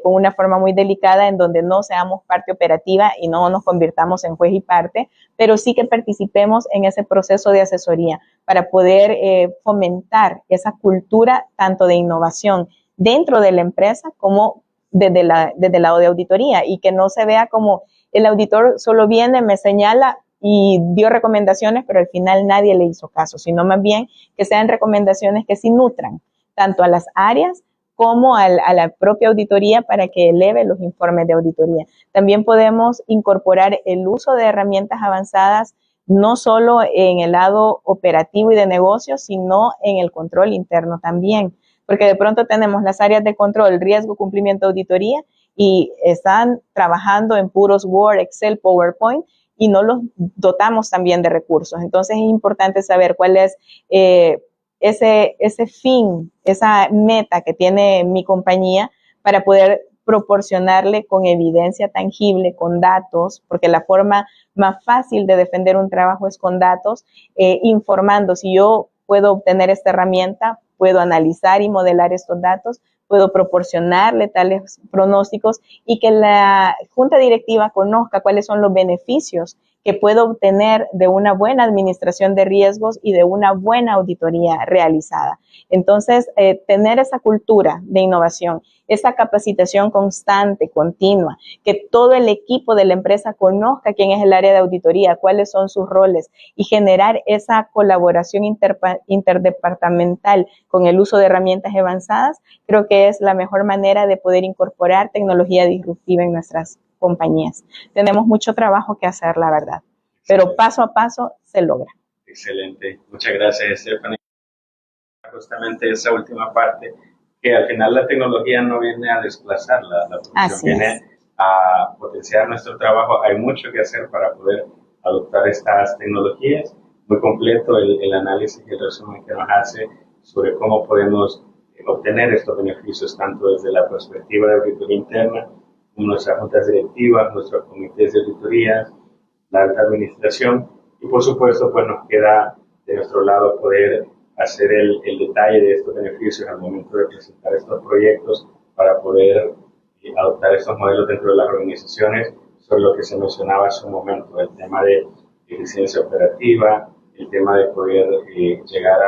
con una forma muy delicada en donde no seamos parte operativa y no nos convirtamos en juez y parte, pero sí que participemos en ese proceso de asesoría para poder fomentar esa cultura tanto de innovación dentro de la empresa como desde el lado de auditoría, y que no se vea como el auditor solo viene, me señala y dio recomendaciones, pero al final nadie le hizo caso, sino más bien que sean recomendaciones que sí nutran tanto a las áreas como a la propia auditoría para que eleve los informes de auditoría. También podemos incorporar el uso de herramientas avanzadas no solo en el lado operativo y de negocios, sino en el control interno también, porque de pronto tenemos las áreas de control, riesgo, cumplimiento, auditoría, y están trabajando en puros Word, Excel, PowerPoint, y no los dotamos también de recursos. Entonces es importante saber cuál es ese fin, esa meta que tiene mi compañía para poder proporcionarle con evidencia tangible, con datos, porque la forma más fácil de defender un trabajo es con datos, informando. Si yo puedo obtener esta herramienta, puedo analizar y modelar estos datos, puedo proporcionarle tales pronósticos y que la junta directiva conozca cuáles son los beneficios que puedo obtener de una buena administración de riesgos y de una buena auditoría realizada. Entonces, tener esa cultura de innovación, esa capacitación constante, continua, que todo el equipo de la empresa conozca quién es el área de auditoría, cuáles son sus roles, y generar esa colaboración interdepartamental con el uso de herramientas avanzadas, creo que es la mejor manera de poder incorporar tecnología disruptiva en nuestras compañías. Tenemos mucho trabajo que hacer, la verdad, pero paso a paso se logra. Excelente. Muchas gracias, Stephanie. Justamente esa última parte, que al final la tecnología no viene a desplazar la profesión, viene a potenciar nuestro trabajo. Hay mucho que hacer para poder adoptar estas tecnologías. Muy completo el análisis y el resumen que nos hace sobre cómo podemos obtener estos beneficios, tanto desde la perspectiva de auditoría interna, como nuestras juntas directivas, nuestros comités de auditorías, la alta administración, y por supuesto pues nos queda de nuestro lado poder hacer el detalle de estos beneficios al momento de presentar estos proyectos para poder adoptar estos modelos dentro de las organizaciones, sobre lo que se mencionaba hace un momento, el tema de eficiencia operativa, el tema de poder llegar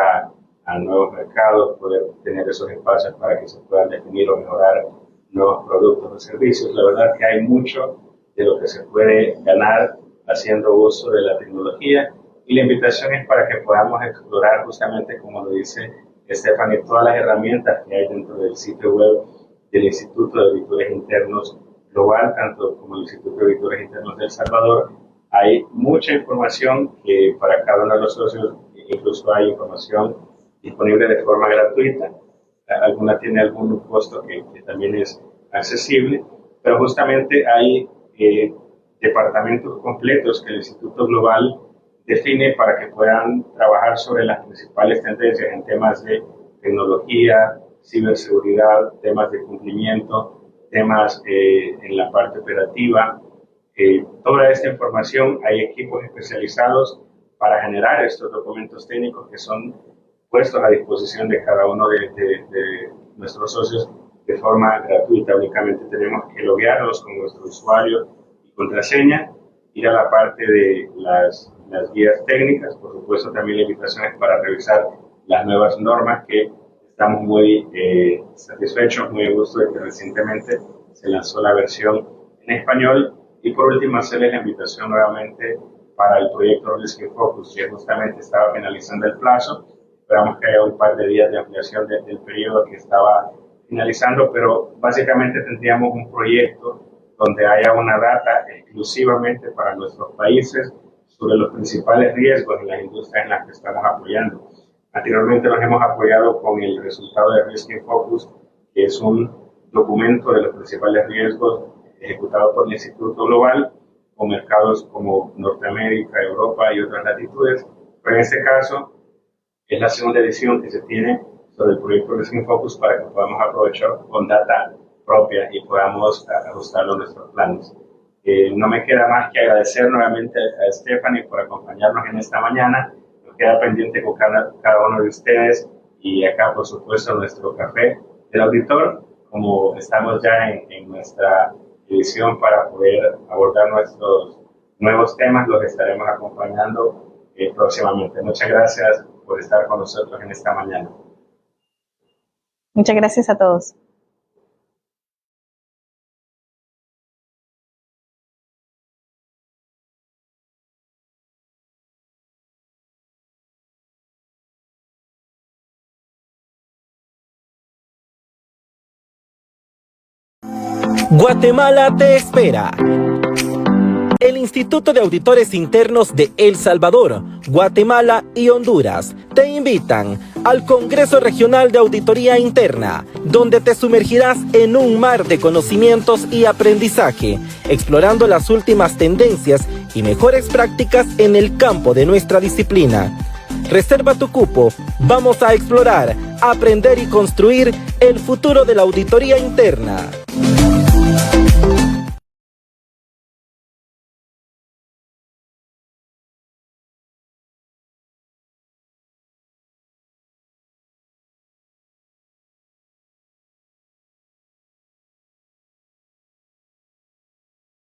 a nuevos mercados, poder tener esos espacios para que se puedan definir o mejorar nuevos productos o servicios. La verdad que hay mucho de lo que se puede ganar haciendo uso de la tecnología, y la invitación es para que podamos explorar justamente, como lo dice Stephanie, todas las herramientas que hay dentro del sitio web del Instituto de Auditores Internos Global, tanto como el Instituto de Auditores Internos de El Salvador. Hay mucha información que para cada uno de los socios, incluso hay información disponible de forma gratuita. Alguna tiene algún costo que también es accesible, pero justamente hay departamentos completos que el Instituto Global define para que puedan trabajar sobre las principales tendencias en temas de tecnología, ciberseguridad, temas de cumplimiento, temas en la parte operativa. Toda esta información, hay equipos especializados para generar estos documentos técnicos que son puestos a disposición de cada uno de nuestros socios de forma gratuita. Únicamente tenemos que loguearlos con nuestro usuario y contraseña, ir a la parte de las guías técnicas. Por supuesto, también la invitación es para revisar las nuevas normas, que estamos muy satisfechos, muy a gusto de que recientemente se lanzó la versión en español. Y por último, hacerles la invitación nuevamente para el proyecto Risk in Focus, que justamente estaba finalizando el plazo. Esperamos que haya un par de días de ampliación del periodo que estaba finalizando, pero básicamente tendríamos un proyecto donde haya una data exclusivamente para nuestros países sobre los principales riesgos en las industrias en las que estamos apoyando. Anteriormente nos hemos apoyado con el resultado de Risk in Focus, que es un documento de los principales riesgos ejecutado por el Instituto Global, con mercados como Norteamérica, Europa y otras latitudes. Pero en este caso es la segunda edición que se tiene sobre el proyecto Resin Focus para que podamos aprovechar con data propia y podamos ajustarlo a nuestros planes. No me queda más que agradecer nuevamente a Stephanie por acompañarnos en esta mañana. Nos queda pendiente con cada uno de ustedes y acá, por supuesto, nuestro café del auditor, como estamos ya en nuestra edición para poder abordar nuestros nuevos temas, los estaremos acompañando próximamente. Muchas gracias por estar con nosotros en esta mañana. Muchas gracias a todos. Guatemala te espera. El Instituto de Auditores Internos de El Salvador, Guatemala y Honduras te invitan al Congreso Regional de Auditoría Interna, donde te sumergirás en un mar de conocimientos y aprendizaje, explorando las últimas tendencias y mejores prácticas en el campo de nuestra disciplina. Reserva tu cupo, vamos a explorar, aprender y construir el futuro de la auditoría interna.